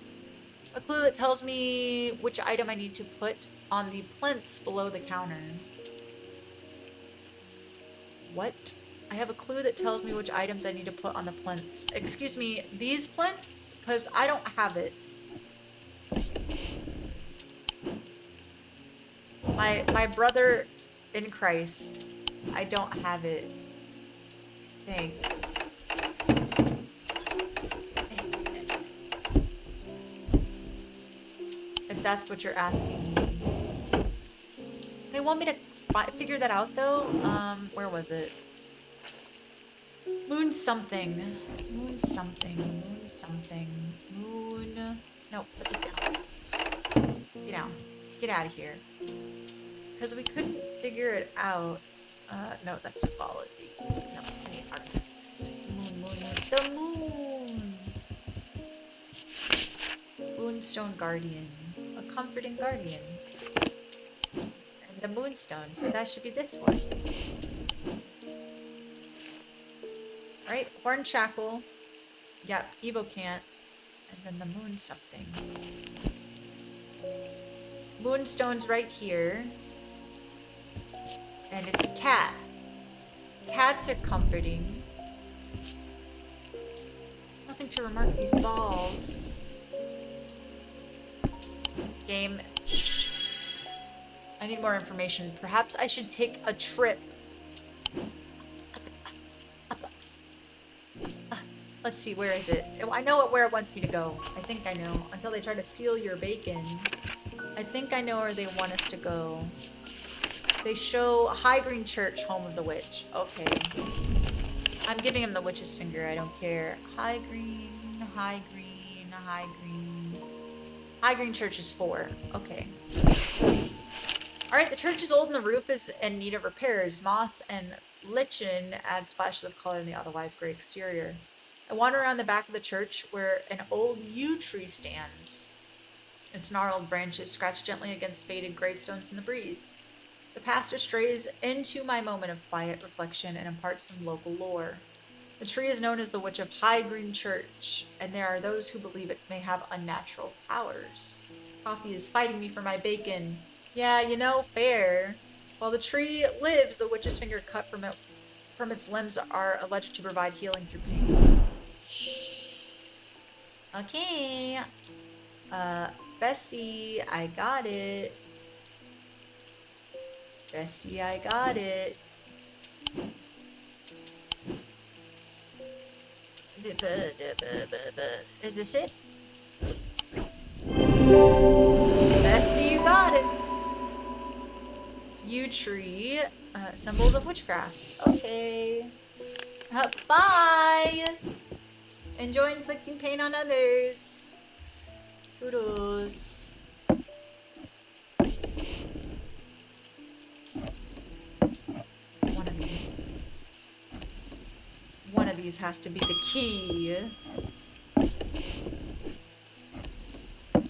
A clue that tells me which item I need to put on the plinths below the counter. What? I have a clue that tells me which items I need to put on the plinths. Excuse me, these plinths? Because I don't have it. My brother in Christ. I don't have it. Thanks. If that's what you're asking me. They want me to figure that out though? Where was it? Moon something. Moon something. Moon something. Moon. No, put this down. Get down. Get out of here. Because we couldn't figure it out. No, that's symbology. No, I need artifacts. Moon, moon, moon. The moon! Moonstone Guardian. A comforting guardian. And the moonstone, so that should be this one. Alright, Horn Shackle. Yeah, Evocant. And then the moon something. Moonstone's right here. And it's a cat. Cats are comforting. Nothing to remark these balls. Game. I need more information. Perhaps I should take a trip. Let's see, where is it? I know where it wants me to go. I think I know. Until they try to steal your bacon. I think I know where they want us to go. They show High Green Church, home of the witch. Okay. I'm giving him the witch's finger. I don't care. High Green, High Green, High Green. High Green Church is 4. Okay. Alright, the church is old and the roof is in need of repairs. Moss and lichen add splashes of color in the otherwise gray exterior. I wander around the back of the church where an old yew tree stands. Its gnarled branches scratch gently against faded gravestones in the breeze. The pastor strays into my moment of quiet reflection and imparts some local lore. The tree is known as the Witch of High Green Church, and there are those who believe it may have unnatural powers. Coffee is fighting me for my bacon. Yeah, you know, fair. While the tree lives, the witch's finger cut from its limbs are alleged to provide healing through pain. Okay. Bestie, I got it. Bestie, I got it. Is this it? Bestie, you got it. Yew tree. Symbols of witchcraft. Okay. Bye. Enjoy inflicting pain on others. Toodles. One of these. One of these has to be the key.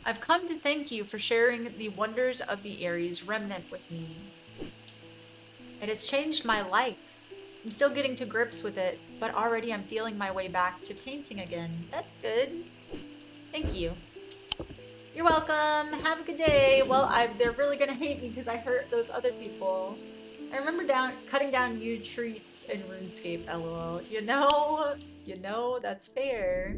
I've come to thank you for sharing the wonders of the Aries remnant with me. It has changed my life. I'm still getting to grips with it, but already I'm feeling my way back to painting again. That's good. Thank you. You're welcome. Have a good day. Well, they're really gonna hate me because I hurt those other people. I remember cutting down yew trees in RuneScape, lol. You know, that's fair.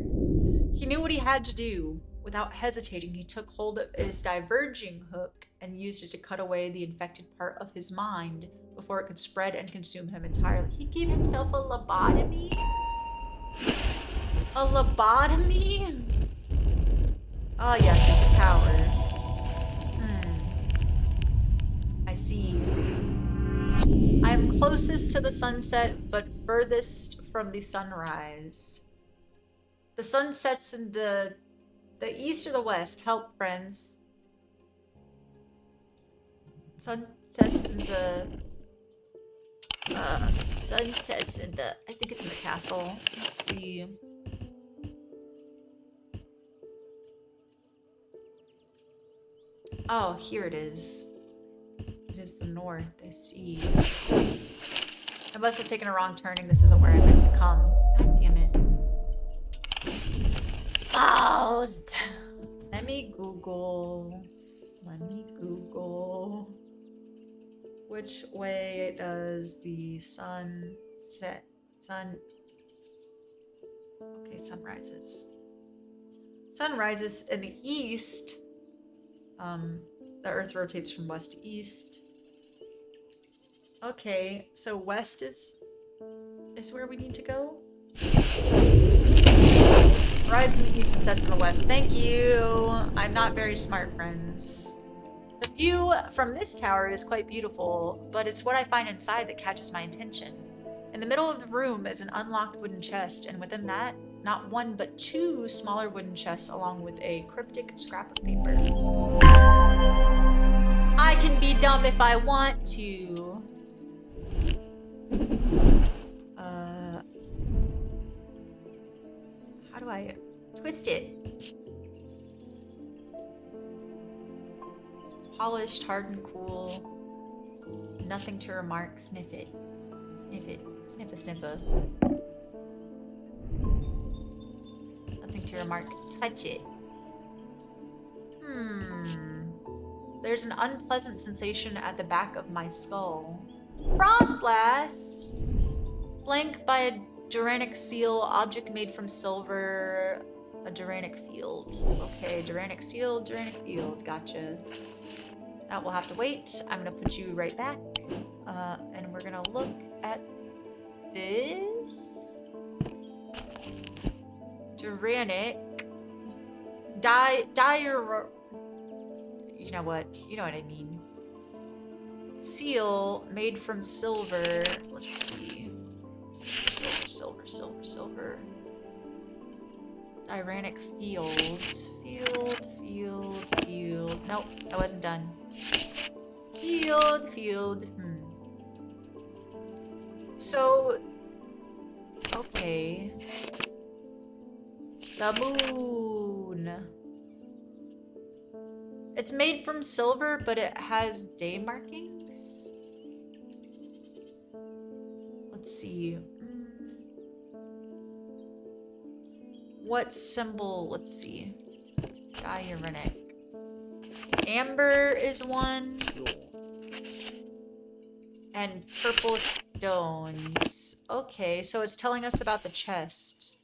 He knew what he had to do. Without hesitating, he took hold of his diverging hook and used it to cut away the infected part of his mind before it could spread and consume him entirely. He gave himself a lobotomy? A lobotomy? Oh yes, it's a tower. I see. I am closest to the sunset, but furthest from the sunrise. The sun sets in the east or the west? Help, friends. Sun sets in the... sun sets in the... I think it's in the castle. Let's see. Oh, here it is. It is the north, I see. I must have taken a wrong turning. This isn't where I meant to come. God damn it. Oh, let me Google. Which way does the sun set? Okay, sun rises. Sun rises in the east. The earth rotates from west to east. Okay, so west is where we need to go. Rise in the east and sets in the west. Thank you. I'm not very smart, friends. The view from this tower is quite beautiful, but it's what I find inside that catches my attention. In the middle of the room is an unlocked wooden chest, and within that, not one but two smaller wooden chests along with a cryptic scrap of paper. I can be dumb if I want to. How do I twist it? Polished, hard and cool. Nothing to remark. Sniff it. Sniff it. Sniffa sniffa. Nothing to remark. Touch it. There's an unpleasant sensation at the back of my skull. Frostlass! Blank by a Duranic seal, object made from silver, a Duranic field. Okay, Duranic seal, Duranic field, gotcha. That will have to wait. I'm gonna put you right back. And we're gonna look at this. Duranic. You know what? You know what I mean. Seal made from silver. Let's see. Silver. Tyrannic field. Field. Nope, I wasn't done. Field. So, okay. The moon. It's made from silver, but it has day markings. Let's see. What symbol? Let's see. Diurenic. Amber is one. And purple stones. Okay, so it's telling us about the chest.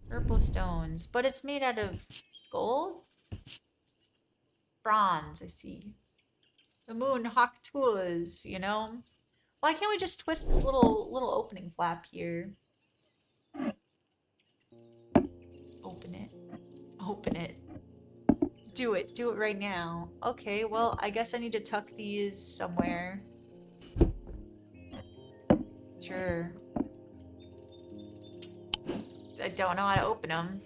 Purple stones. But it's made out of gold? Bronze, I see. The moon hawk tools, you know? Why can't we just twist this little opening flap here? Open it. Open it. Do it. Do it right now. Okay, well, I guess I need to tuck these somewhere. Sure. I don't know how to open them.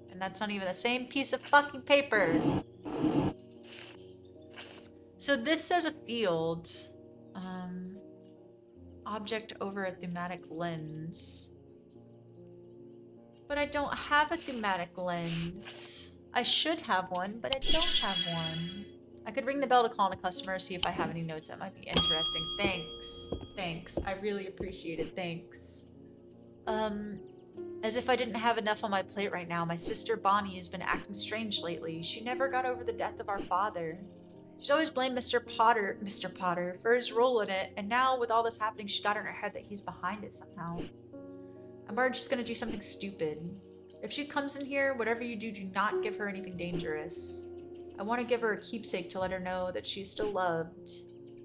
And that's not even the same piece of fucking paper. So this says a field. Object over a thematic lens. But I don't have a thematic lens. I should have one, but I don't have one. I could ring the bell to call in a customer, see if I have any notes that might be interesting. Thanks. Thanks. I really appreciate it. Thanks. As if I didn't have enough on my plate right now, my sister Bonnie has been acting strange lately. She never got over the death of our father. She's always blamed Mr. Potter for his role in it, and now with all this happening, she's got in her head that he's behind it somehow. I'm worried she's gonna do something stupid. If she comes in here, whatever you do, do not give her anything dangerous. I want to give her a keepsake to let her know that she's still loved.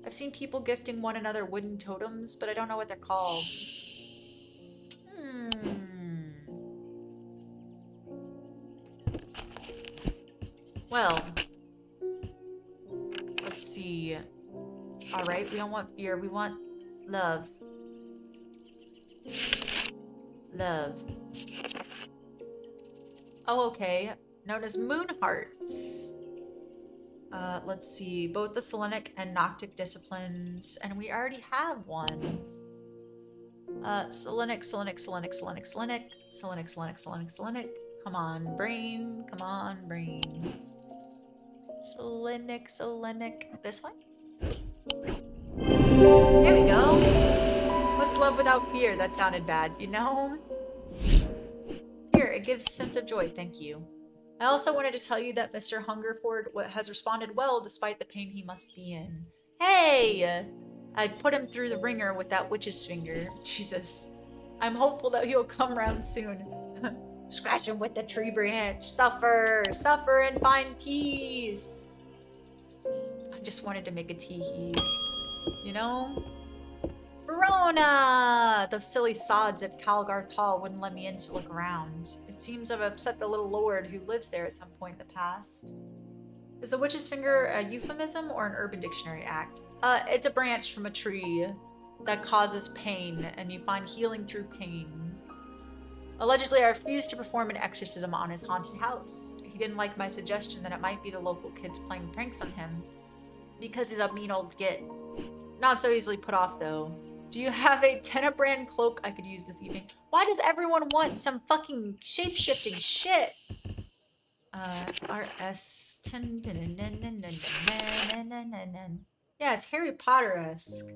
I've seen people gifting one another wooden totems, but I don't know what they're called. Well, let's see. Alright, we don't want fear, we want love. Love. Oh, okay. Known as moon hearts. Let's see. Both the Selenic and Noctic disciplines. And we already have one. Selenic. Come on, brain. Come on, brain. Selenic. This one? There we go. What's love without fear? That sounded bad, you know? Here, it gives a sense of joy, thank you. I also wanted to tell you that Mr. Hungerford has responded well despite the pain he must be in. Hey! I put him through the ringer with that witch's finger. Jesus. I'm hopeful that he'll come round soon. Scratch him with the tree branch. Suffer and find peace. I just wanted to make a tee-hee. You know? Verona! Those silly sods at Calgarth Hall wouldn't let me in to look around. It seems I've upset the little lord who lives there at some point in the past. Is the witch's finger a euphemism or an Urban Dictionary act? It's a branch from a tree that causes pain, and you find healing through pain. Allegedly, I refused to perform an exorcism on his haunted house. He didn't like my suggestion that it might be the local kids playing pranks on him. Because he's a mean old git. Not so easily put off, though. Do you have a Tenebrand cloak I could use this evening? Why does everyone want some fucking shape-shifting shit? RS. Yeah, it's Harry Potter-esque.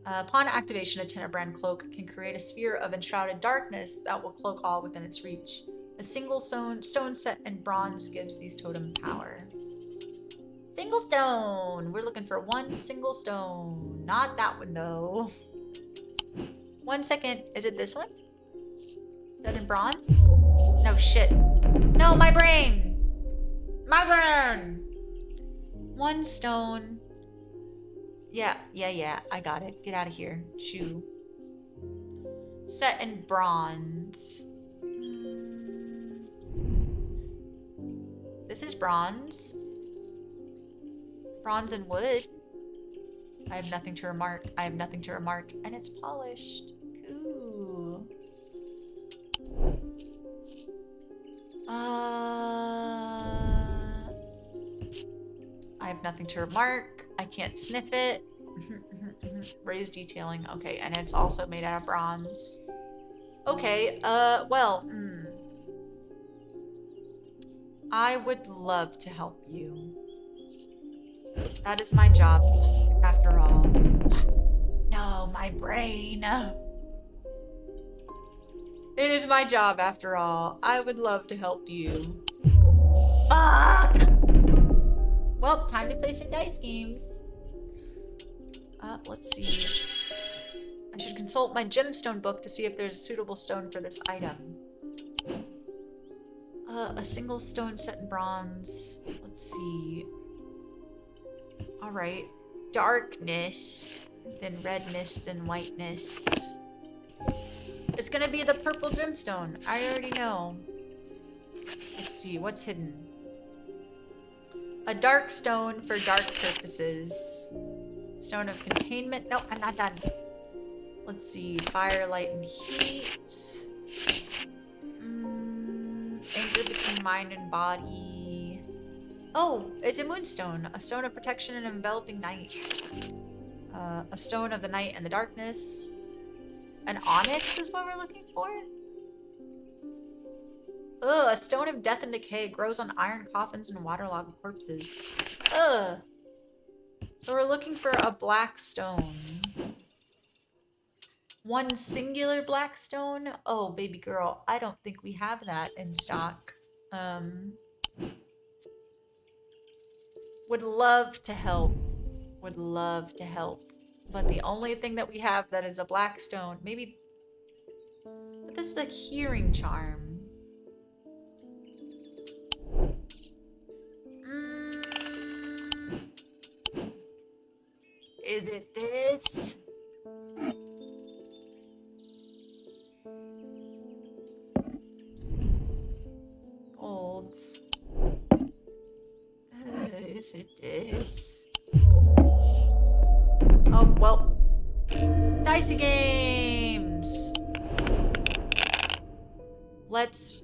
Upon activation, a Tenebrand cloak can create a sphere of enshrouded darkness that will cloak all within its reach. A single stone set in bronze gives these totems power. Single stone! We're looking for one single stone. Not that one, though. 1 second. Is it this one? Is that in bronze? No, shit. No, my brain! My brain! One stone. Yeah. I got it. Get out of here. Shoo. Set in bronze. This is bronze. Bronze and wood. I have nothing to remark. And it's polished. Cool. I have nothing to remark. I can't sniff it. Raised detailing. Okay, and it's also made out of bronze. Okay, well, I would love to help you. That is my job, after all. know, my brain. It is my job after all. I would love to help you. Fuck! Well, time to play some dice games. Let's see. I should consult my gemstone book to see if there's a suitable stone for this item. A single stone set in bronze. Let's see. Alright. Darkness, then redness, then whiteness. It's gonna be the purple gemstone. I already know. Let's see, what's hidden? A dark stone for dark purposes. Stone of containment. No, I'm not done. Let's see. Fire, light, and heat. Anchor between mind and body. Oh, it's a moonstone. A stone of protection and enveloping night. A stone of the night and the darkness. An onyx is what we're looking for? Ugh, a stone of death and decay grows on iron coffins and waterlogged corpses. Ugh. So we're looking for a black stone. One singular black stone? Oh, baby girl, I don't think we have that in stock. Would love to help. Would love to help. But the only thing that we have that is a black stone, maybe... But this is a hearing charm. Is it this? Golds. Is it this? Oh, well. Dicey games! Let's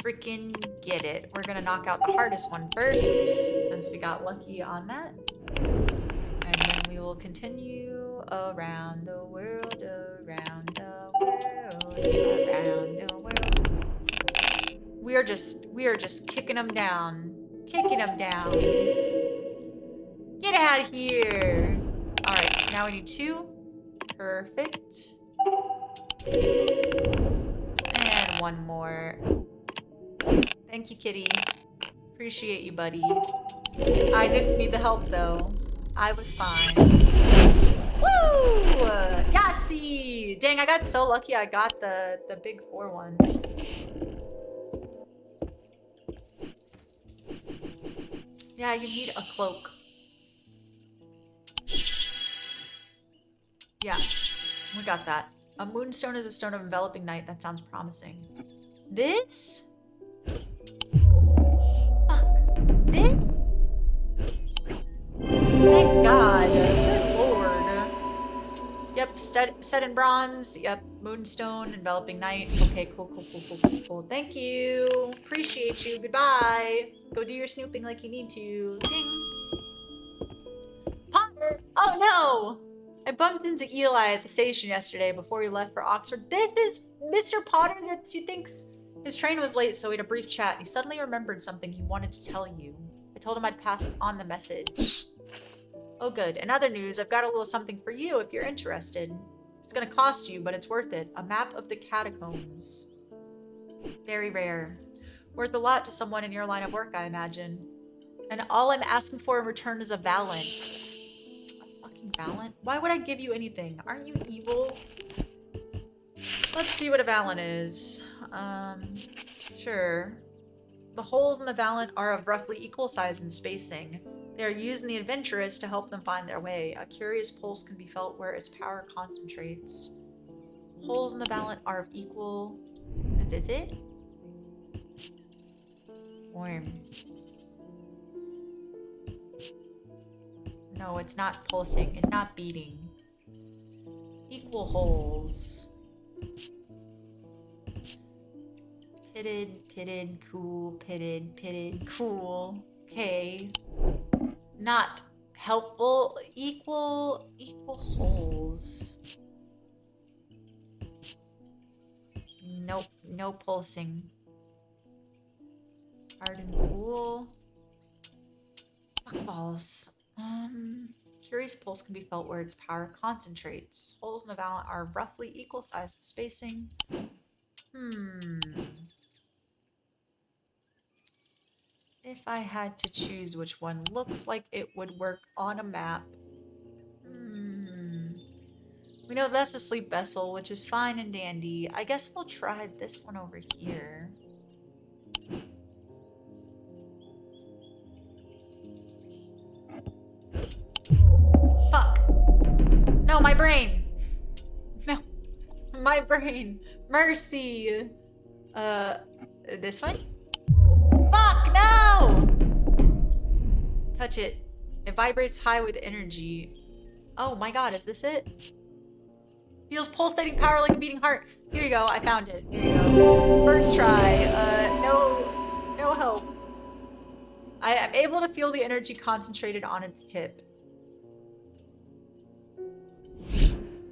freaking get it. We're gonna knock out the hardest one first, since we got lucky on that. And then we will continue around the world, around the world, around the world. We are just kicking them down. Kicking them down. Get out of here. Alright, now we need 2. Perfect. And 1 more. Thank you, kitty. Appreciate you, buddy. I didn't need the help, though. I was fine. Woo! Yahtzee! Dang, I got so lucky I got the big 4 one. Yeah, you need a cloak. Yeah, we got that. A moonstone is a stone of enveloping night. That sounds promising. This? Fuck. This? Thank God. Good lord. Yep, set in bronze. Yep, moonstone, enveloping night. Okay, cool. Thank you. Appreciate you. Goodbye. Go do your snooping like you need to. Ding. Potter. Oh no! I bumped into Eli at the station yesterday before he left for Oxford. This is Mr. Potter that he thinks his train was late, so we had a brief chat. He suddenly remembered something he wanted to tell you. I told him I'd pass on the message. Oh good. In other news, I've got a little something for you if you're interested. It's gonna cost you, but it's worth it. A map of the catacombs. Very rare. Worth a lot to someone in your line of work, I imagine. And all I'm asking for in return is a valent. Valent? Why would I give you anything? Aren't you evil? Let's see what a valent is. Sure. The holes in the valent are of roughly equal size and spacing. They are used in the adventurous to help them find their way. A curious pulse can be felt where its power concentrates. Holes in the valent are of equal... Is it? Warm. No, it's not pulsing. It's not beating. Equal holes. Pitted, cool, pitted, cool. Okay. Not helpful. Equal holes. Nope, no pulsing. Hard and cool. Fuck balls. Curious pulse can be felt where its power concentrates. Holes in the valent are roughly equal size and spacing. If I had to choose which one looks like it would work on a map. We know that's a sleep vessel, which is fine and dandy. I guess we'll try this one over here. Fuck. No, my brain. No, my brain. Mercy. This one? Fuck, no! Touch it. It vibrates high with energy. Oh my god, is this it? Feels pulsating power like a beating heart. Here you go, I found it. Here you go. First try. No help. I am able to feel the energy concentrated on its tip.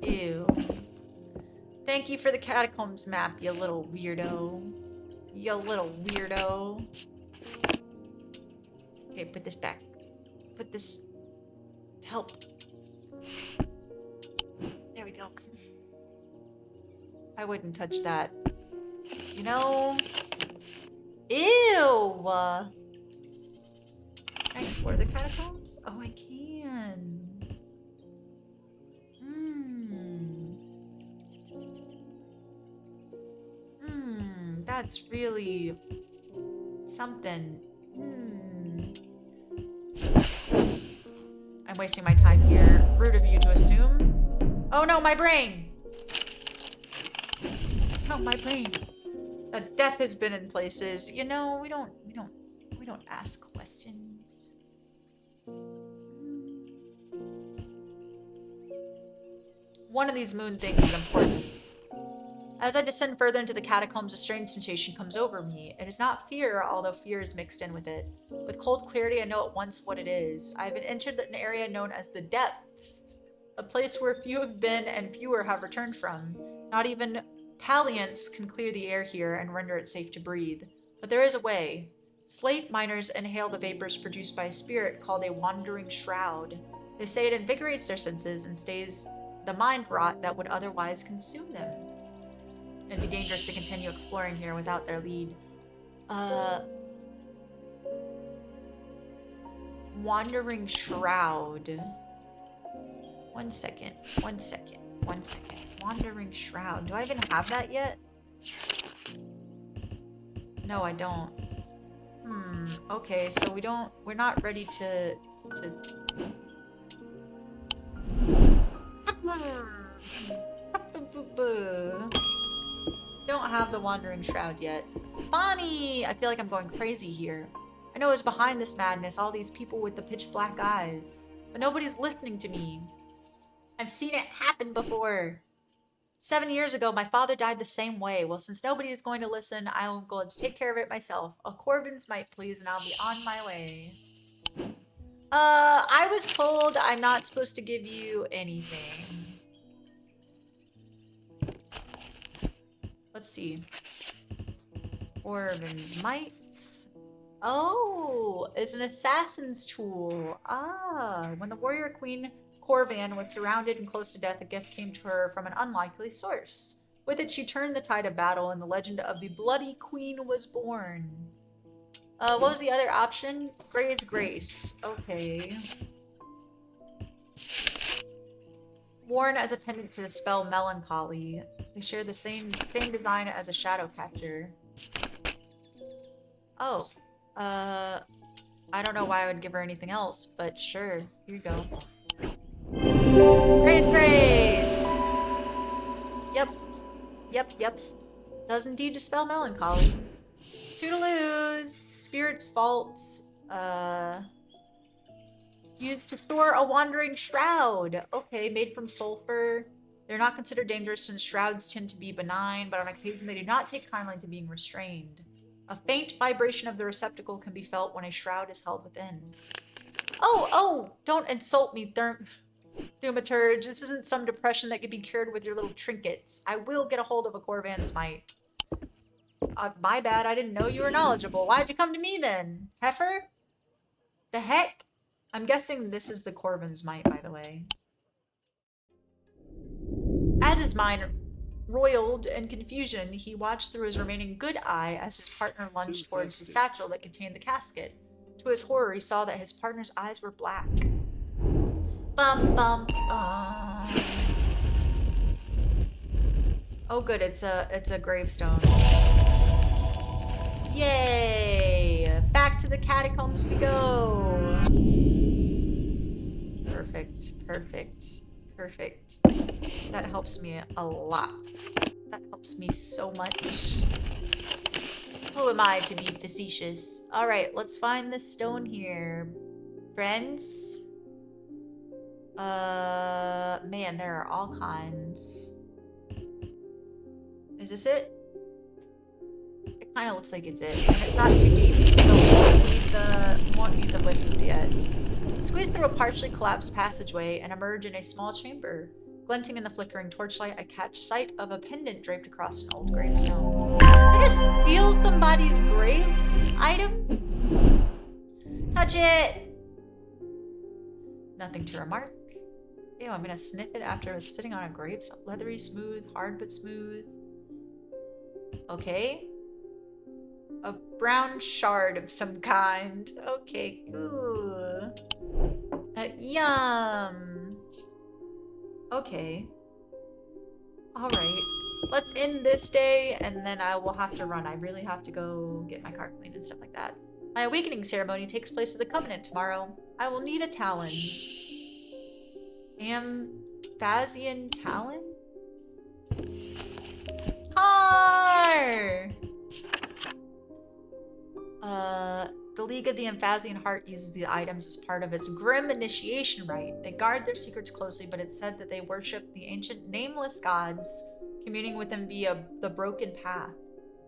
Ew. Thank you for the catacombs map, you little weirdo. You little weirdo. Okay, put this back. Put this... Help. There we go. I wouldn't touch that. You know? Ew! Can I explore the catacombs? Oh, I can. That's really something. I'm wasting my time here. Rude of you to assume. Oh no, my brain! Oh, my brain. Death has been in places. You know, we don't ask questions. One of these moon things is important. As I descend further into the catacombs, a strange sensation comes over me. It is not fear, although fear is mixed in with it. With cold clarity, I know at once what it is. I have entered an area known as the Depths, a place where few have been and fewer have returned from. Not even Paliants can clear the air here and render it safe to breathe. But there is a way. Slate miners inhale the vapors produced by a spirit called a wandering shroud. They say it invigorates their senses and stays the mind rot that would otherwise consume them. It'd be dangerous to continue exploring here without their lead. Wandering shroud. One second. Wandering shroud. Do I even have that yet? No, I don't. Okay, so we're not ready to don't have the wandering shroud yet. Bonnie! I feel like I'm going crazy here. I know it's behind this madness, all these people with the pitch black eyes. But nobody's listening to me. I've seen it happen before. 7 years ago, my father died the same way. Well, since nobody is going to listen, I'll go and take care of it myself. A Corbin's might, please, and I'll be on my way. I was told I'm not supposed to give you anything. Let's see. Corbin's might. Oh, it's an assassin's tool. Ah, when the warrior queen Corvan was surrounded and close to death, a gift came to her from an unlikely source. With it, she turned the tide of battle, and the legend of the Bloody Queen was born. What was the other option? Gray's Grace. Okay. Worn as a pendant to dispel melancholy. They share the same design as a shadow catcher. Oh. I don't know why I would give her anything else, but sure. Here you go. Gray's Grace! Yep. Does indeed dispel melancholy. Toodaloos! Spirit's Vault. Used to store a wandering shroud. Okay, made from sulfur. They're not considered dangerous since shrouds tend to be benign, but on occasion they do not take kindly to being restrained. A faint vibration of the receptacle can be felt when a shroud is held within. Oh! Don't insult me, Thaumaturge. This isn't some depression that can be cured with your little trinkets. I will get a hold of a Corvan's might. My bad, I didn't know you were knowledgeable. Why'd you come to me then? Heifer? The heck? I'm guessing this is the Corvin's might, by the way. As his mind roiled in confusion, he watched through his remaining good eye as his partner lunged towards the satchel that contained the casket. To his horror, he saw that his partner's eyes were black. Bum bum bum. Oh good, it's a gravestone. Yay! Back to the catacombs we go. Perfect, perfect, perfect. That helps me a lot. That helps me so much. Who am I to be facetious? All right, let's find this stone here, friends. Man, there are all kinds. Is this it? It kind of looks like it's it, and it's not too deep, so we won't need the wisp yet. Squeeze through a partially collapsed passageway and emerge in a small chamber. Glinting in the flickering torchlight, I catch sight of a pendant draped across an old gravestone. I just steal somebody's grave item? Touch it! Nothing to remark. Ew, I'm gonna sniff it after it was sitting on a gravestone. Leathery, smooth, hard but smooth. Okay. A brown shard of some kind. Okay, cool. Yum. Okay. Alright. Let's end this day, and then I will have to run. I really have to go get my car cleaned and stuff like that. My awakening ceremony takes place at the Covenant tomorrow. I will need a talon. Amphazian talon? Car! The League of the Amphazian Heart uses the items as part of its grim initiation rite. They guard their secrets closely, but it's said that they worship the ancient nameless gods, communing with them via the broken path.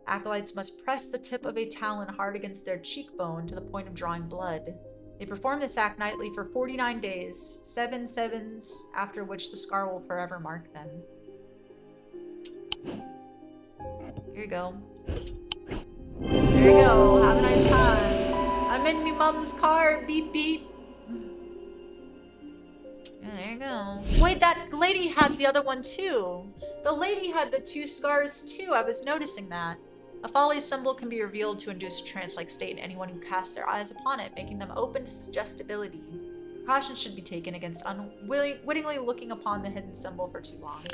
Acolytes must press the tip of a talon hard against their cheekbone to the point of drawing blood. They perform this act nightly for 49 days, 7 sevens, after which the scar will forever mark them. Here you go. There you go. Have a nice time. I'm in me mom's car. Beep, beep. Yeah, there you go. Wait, that lady had the other one too. The lady had the 2 scars too. I was noticing that. A folly symbol can be revealed to induce a trance-like state in anyone who casts their eyes upon it, making them open to suggestibility. Precautions should be taken against unwittingly looking upon the hidden symbol for too long.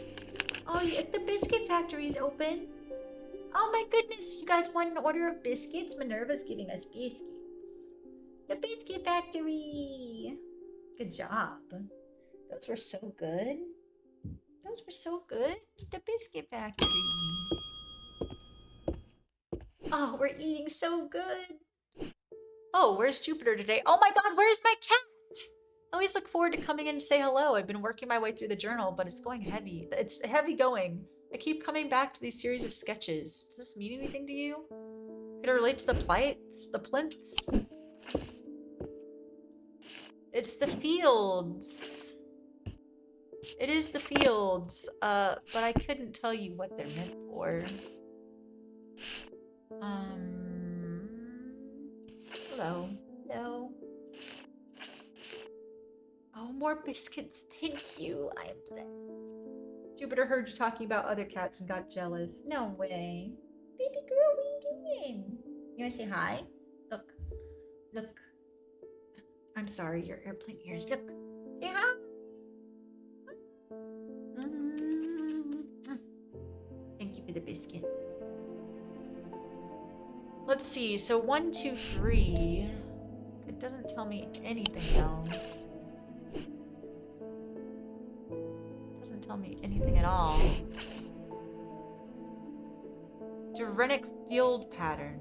Oh, the biscuit factory is open. Oh my goodness, you guys want an order of biscuits? Minerva's giving us biscuits. The biscuit factory. Good job. Those were so good. Those were so good. The biscuit factory. Oh, we're eating so good. Oh, where's Jupiter today? Oh my god, where's my cat? I always look forward to coming in to say hello. I've been working my way through the journal, but it's going heavy. It's heavy going. I keep coming back to these series of sketches. Does this mean anything to you? Could it relate to the plights? The plinths? It's the fields. It is the fields. But I couldn't tell you what they're meant for. Hello. Hello. Oh, more biscuits. Thank you. I am blessed. Jupiter heard you talking about other cats and got jealous. No way. Baby girl, what are you doing? You want to say hi? Look. Look. I'm sorry, your airplane ears. Look. Say hi. Thank you for the biscuit. Let's see. So 1, 2, 3. It doesn't tell me anything though. Doesn't tell me anything at all. Durenic field pattern.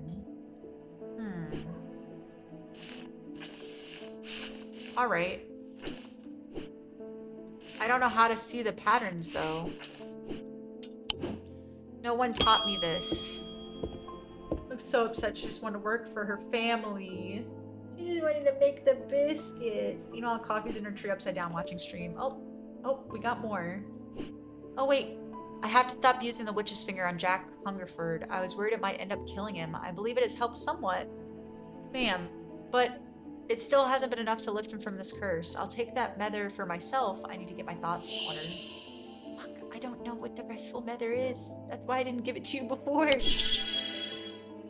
Alright. I don't know how to see the patterns though. No one taught me this. Looks so upset she just wanted to work for her family. She just wanted to make the biscuits. You know, coffee's in her tree upside down watching stream. Oh, we got more. Oh, wait. I have to stop using the witch's finger on Jack Hungerford. I was worried it might end up killing him. I believe it has helped somewhat. Ma'am, but It still hasn't been enough to lift him from this curse. I'll take that mether for myself. I need to get my thoughts in order. Fuck, I don't know what the restful mether is. That's why I didn't give it to you before.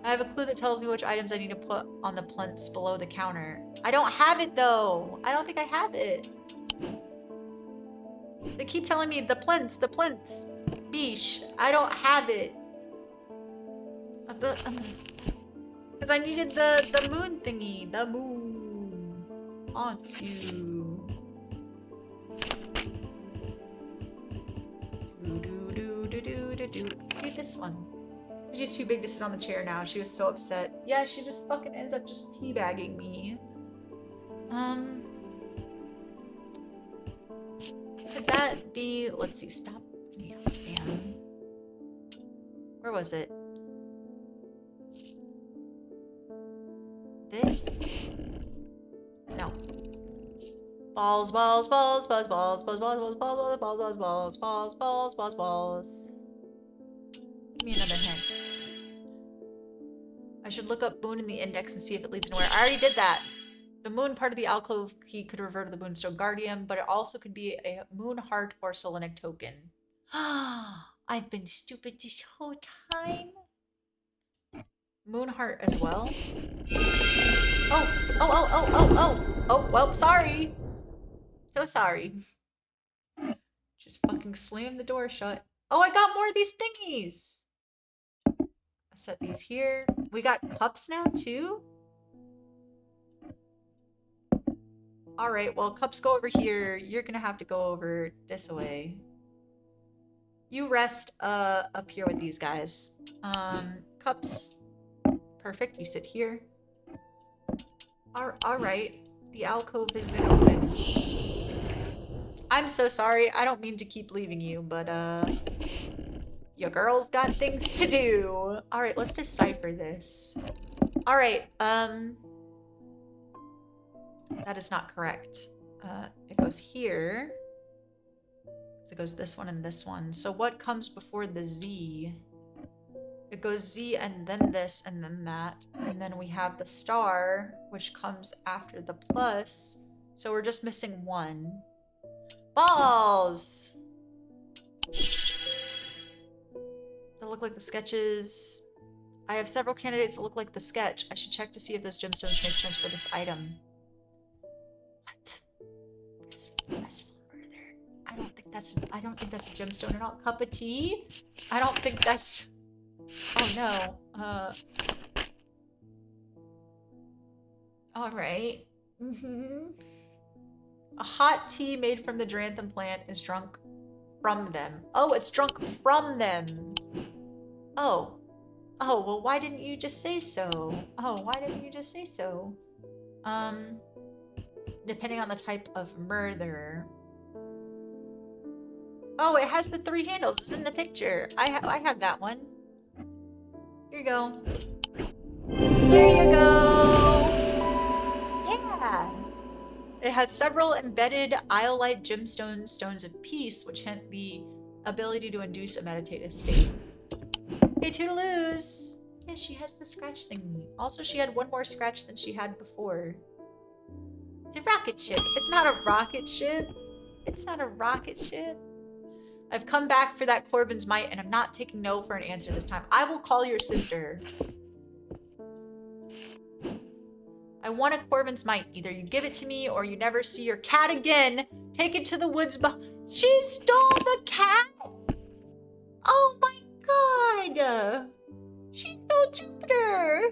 I have a clue that tells me which items I need to put on the plinths below the counter. I don't have it though. I don't think I have it. They keep telling me the plinths, the plinths. Beesh, I don't have it. Because I needed the moon thingy. The moon haunts you. Do this one. She's too big to sit on the chair now. She was so upset. Yeah, she just fucking ends up just teabagging me. Could that be... Let's see. Stop. Yeah, man. Where was it? This? No. Balls, balls, balls, balls, balls, balls, balls, balls, balls, balls, balls, balls, balls, balls, balls, balls. Give me another hint. I should look up moon in the index and see if it leads anywhere. I already did that. The moon part of the alcove key could refer to the moonstone guardian, but it also could be a moon heart or Solenic token. I've been stupid this whole time. Moon heart as well. Oh, well, sorry. So sorry. Just fucking slammed the door shut. Oh, I got more of these thingies. I'll set these here. We got cups now too? Alright, well, cups go over here. You're gonna have to go over this way. You rest up here with these guys. Cups. Perfect, you sit here. Alright, the alcove has been opened. I'm so sorry, I don't mean to keep leaving you, but your girl's got things to do. Alright, let's decipher this. Alright, that is not correct. It goes here. So it goes this one and this one. So what comes before the Z? It goes Z and then this and then that. And then we have the star, which comes after the plus. So we're just missing one. Balls! They look like the sketches. I have several candidates that look like the sketch. I should check to see if those gemstones make sense for this item. What? Restful murder. I don't think that's a gemstone at all. Cup of tea? I don't think that's... Oh no. Alright. A hot tea made from the Drantham plant is drunk from them. Oh, it's drunk from them. Oh. Oh, well, why didn't you just say so? Oh, why didn't you just say so? Depending on the type of murder. Oh, it has the 3 handles. It's in the picture. I have that one. Here you go. There you go. Yeah. It has several embedded iolite gemstone stones of peace, which hint the ability to induce a meditative state. Hey, toodaloos. Yeah, she has the scratch thingy. Also, she had one more scratch than she had before. It's a rocket ship. It's not a rocket ship. It's not a rocket ship. I've come back for that Corbin's mite, and I'm not taking no for an answer this time. I will call your sister. I want a Corbin's mite. Either you give it to me, or you never see your cat again. Take it to the woods. She stole the cat! Oh my god! She stole Jupiter!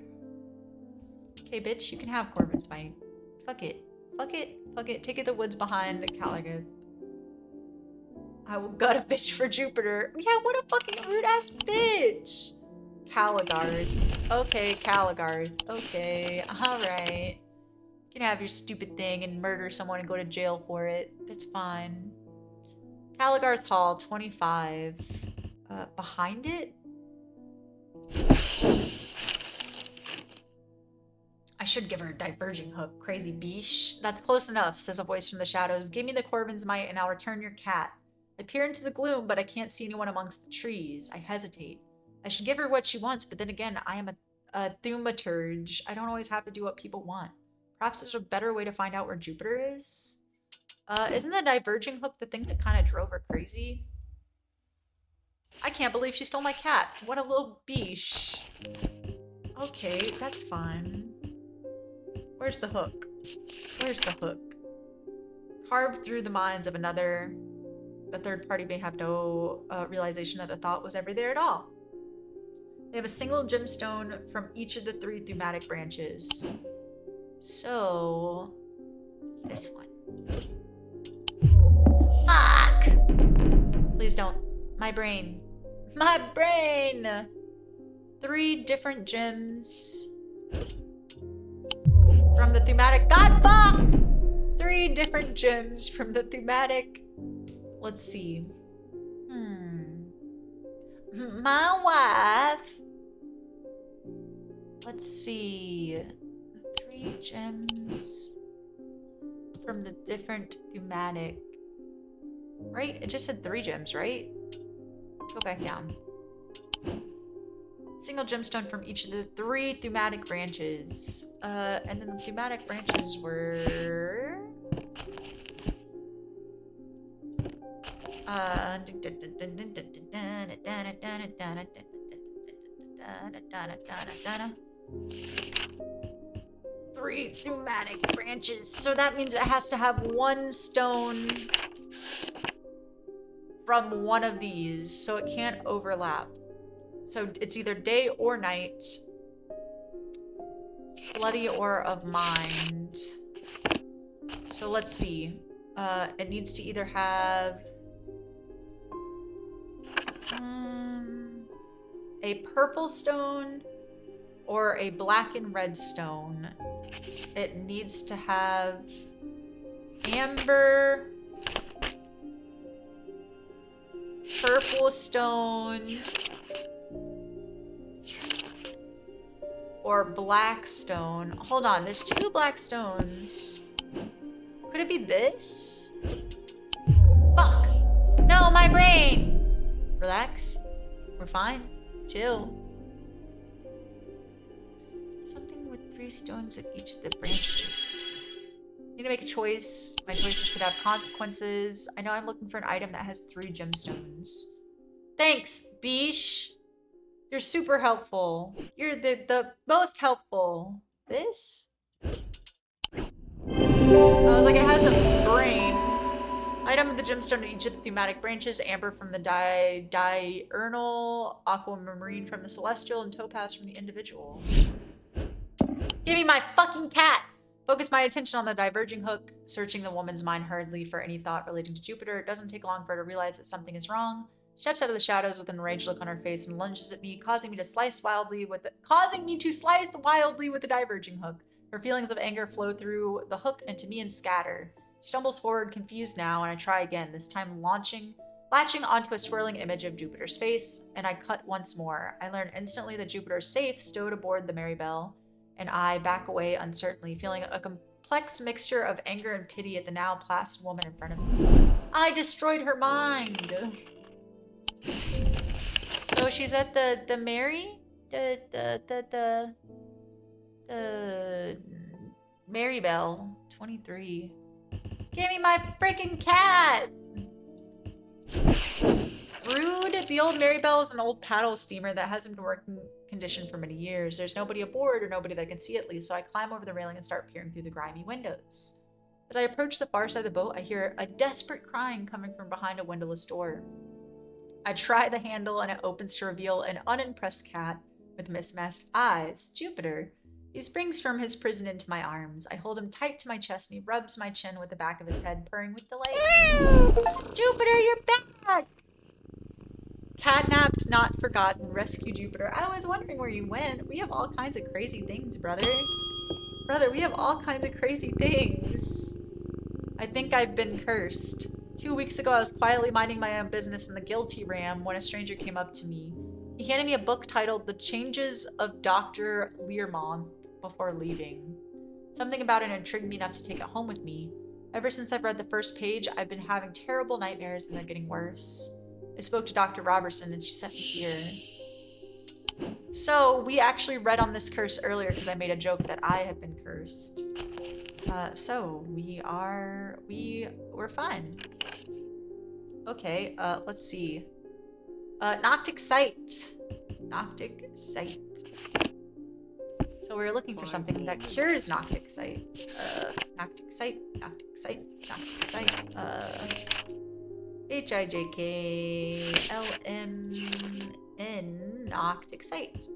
Okay, bitch, you can have Corbin's mite. Fuck it. Fuck it. Fuck it. Take it to the woods behind the Caliga. I will gut a bitch for Jupiter. Yeah, what a fucking rude-ass bitch. Caligard. Okay, Caligard. Okay, alright. You can have your stupid thing and murder someone and go to jail for it. That's fine. Caligarth Hall, 25. Behind it? I should give her a diverging hook. Crazy beesh. That's close enough, says a voice from the shadows. Give me the Corbin's mite and I'll return your cat. I peer into the gloom, but I can't see anyone amongst the trees. I hesitate. I should give her what she wants, but then again, I am a thaumaturge. I don't always have to do what people want. Perhaps there's a better way to find out where Jupiter is? Isn't the diverging hook the thing that kind of drove her crazy? I can't believe she stole my cat. What a little biche. Okay, that's fine. Where's the hook? Where's the hook? Carved through the minds of another. The third party may have no realization that the thought was ever there at all. They have a single gemstone from each of the 3 thematic branches. So, this one. Fuck! Please don't. My brain. My brain! 3 different gems from the thematic. God fuck! 3 different gems from the thematic. Let's see. My wife. Let's see. 3 gems from the different thematic. Right? It just said 3 gems, right? Go back down. Single gemstone from each of the 3 thematic branches. And then the thematic branches were... Three thematic branches. So that means it has to have 1 stone from one of these. So it can't overlap. So it's either day or night. Bloody Aura of Mind. So let's see. It needs to either have a purple stone or a black and red stone. It needs to have amber, purple stone, or black stone. Hold on, there's 2 black stones. Could it be this? Fuck! No, my brain! Relax. We're fine. Chill. Something with 3 stones at each of the branches. Need to make a choice. My choices could have consequences. I know I'm looking for an item that has 3 gemstones. Thanks, Bish. You're super helpful. You're the most helpful. This? I was like, it has a brain. Item of the gemstone in each of the thematic branches. Amber from the diurnal, aquamarine from the celestial, and topaz from the individual. Give me my fucking cat! Focus my attention on the diverging hook, searching the woman's mind hurriedly for any thought relating to Jupiter. It doesn't take long for her to realize that something is wrong. She steps out of the shadows with an enraged look on her face and lunges at me, causing me to slice wildly with the diverging hook. Her feelings of anger flow through the hook and to me and scatter. She stumbles forward, confused now, and I try again, this time latching onto a swirling image of Jupiter's face, and I cut once more. I learn instantly that Jupiter is safe, stowed aboard the Maribel, and I back away uncertainly, feeling a complex mixture of anger and pity at the now placid woman in front of me. I destroyed her mind! So she's at the Maribel, 23. Give me my freaking cat! Rude. The old Maribel is an old paddle steamer that hasn't been working condition for many years. There's nobody aboard, or nobody that can see at least, so I climb over the railing and start peering through the grimy windows. As I approach the far side of the boat, I hear a desperate crying coming from behind a windowless door. I try the handle and it opens to reveal an unimpressed cat with mismatched eyes, Jupiter. He springs from his prison into my arms. I hold him tight to my chest and he rubs my chin with the back of his head, purring with delight. Jupiter, you're back! Catnapped, not forgotten, rescue Jupiter. I was wondering where you went. We have all kinds of crazy things, brother. Brother, we have all kinds of crazy things. I think I've been cursed. 2 weeks ago, I was quietly minding my own business in the Guilty Ram when a stranger came up to me. He handed me a book titled The Changes of Dr. Learmonth before leaving. Something about it intrigued me enough to take it home with me. Ever since I've read the first page, I've been having terrible nightmares and they're getting worse. I spoke to Dr. Robertson and she sent me here. So we actually read on this curse earlier because I made a joke that I have been cursed. So we're fine. Okay, let's see. Noctic Sight. Noctic Sight. So we're looking for something that cures Noctic Sight. Noctic Sight, Noctic Sight, Noctic Sight. HIJKLMN, Noctic Sight.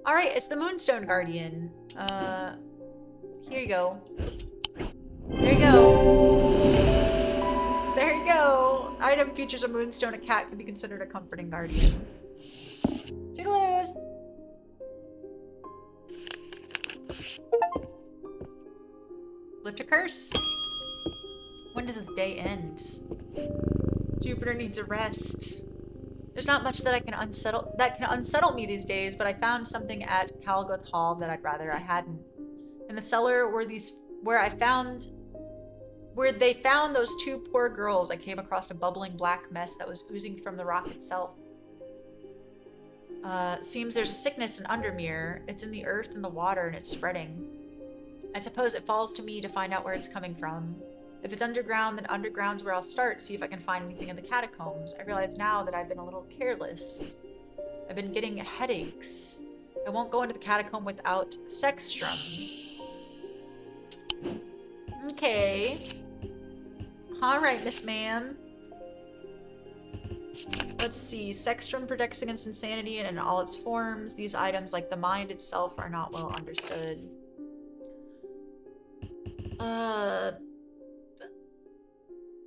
All right, it's the Moonstone Guardian. Here you go. There you go. There you go. Item features a moonstone. A cat can be considered a comforting guardian. Toodaloos. Lift a curse. When does the day end? Jupiter needs a rest. There's not much that can unsettle me these days, but I found something at Calgoth Hall that I'd rather I hadn't. In the cellar where they found those two poor girls, I came across a bubbling black mess that was oozing from the rock itself. Seems there's a sickness in Undermere. It's in the earth and the water, and it's spreading. I suppose it falls to me to find out where it's coming from. If it's underground, then underground's where I'll start, see if I can find anything in the catacombs. I realize now that I've been a little careless. I've been getting headaches. I won't go into the catacomb without Sextrum. Okay. Alright, Miss Ma'am. Let's see. Sextrum protects against insanity and in all its forms. These items, like the mind itself, are not well understood.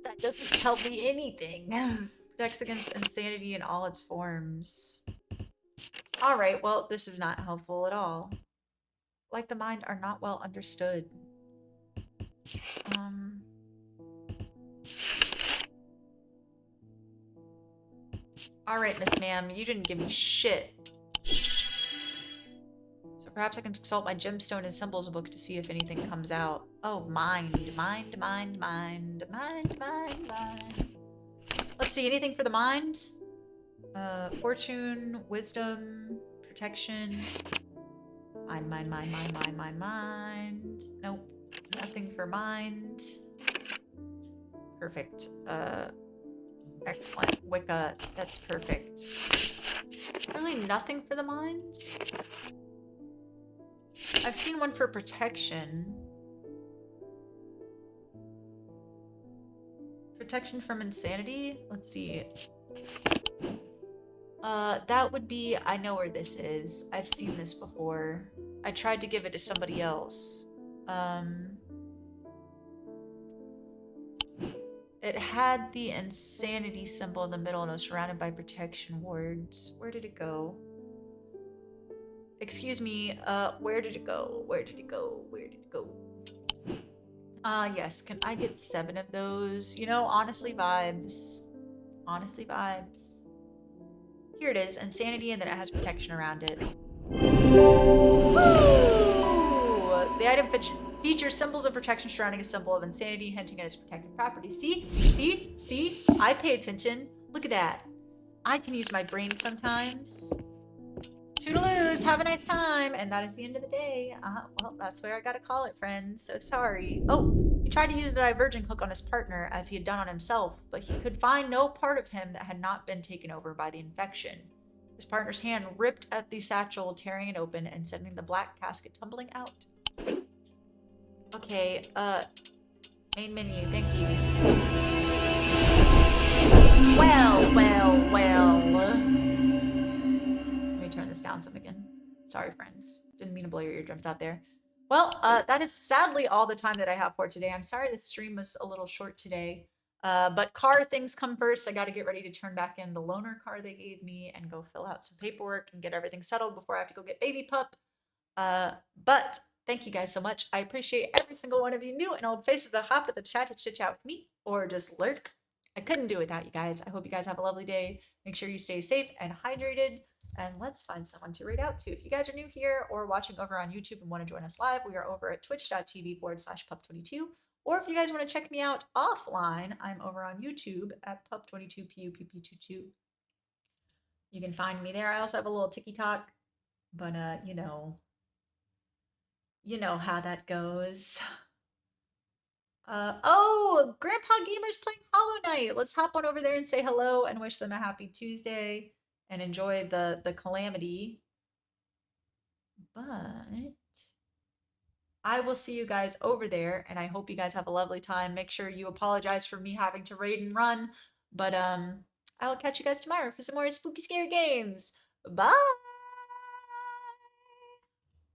That doesn't tell me anything. Protects against insanity in all its forms. Alright, well, this is not helpful at all. Like the mind are not well understood. Alright, Miss Ma'am, you didn't give me shit. So perhaps I can consult my gemstone and symbols book to see if anything comes out. Oh, mind. Let's see, anything for the mind? Fortune, wisdom, protection. Mind. Nope, nothing for mind. Perfect. Excellent. Wicca, that's perfect. Really nothing for the mind? I've seen one for protection. Protection from insanity? Let's see. That would be, I know where this is. I've seen this before. I tried to give it to somebody else. It had the insanity symbol in the middle and it was surrounded by protection wards. Where did it go? Excuse me, where did it go? Yes, can I get 7 of those? You know, honestly vibes. Here it is, insanity, and then it has protection around it. Woo! The item features symbols of protection surrounding a symbol of insanity, hinting at its protective properties. See? I pay attention. Look at that. I can use my brain sometimes. Toodaloos, have a nice time. And that is the end of the day. Well, that's where I gotta call it, friends. So sorry. Oh, he tried to use the diverging hook on his partner as he had done on himself, but he could find no part of him that had not been taken over by the infection. His partner's hand ripped at the satchel, tearing it open and sending the black casket tumbling out. Okay, main menu, thank you. Well. Let me turn this down some again. Sorry, friends. Didn't mean to blow your eardrums out there. Well, that is sadly all the time that I have for today. I'm sorry the stream was a little short today. But car things come first. I got to get ready to turn back in the loaner car they gave me and go fill out some paperwork and get everything settled before I have to go get baby pup. But thank you guys so much. I appreciate every single one of you new and old faces that hopped at the chat to chit chat with me or just lurk. I couldn't do it without you guys. I hope you guys have a lovely day. Make sure you stay safe and hydrated. And let's find someone to raid out to. If you guys are new here or watching over on YouTube and want to join us live, we are over at twitch.tv/pup22. Or if you guys want to check me out offline, I'm over on YouTube at pup22pupp22. You can find me there. I also have a little TikTok, but you know, You know how that goes. Oh, Grandpa Gamer's playing Hollow Knight. Let's hop on over there and say hello and wish them a happy Tuesday and enjoy the calamity. But I will see you guys over there, and I hope you guys have a lovely time. Make sure you apologize for me having to raid and run, but I will catch you guys tomorrow for some more spooky scary games. Bye.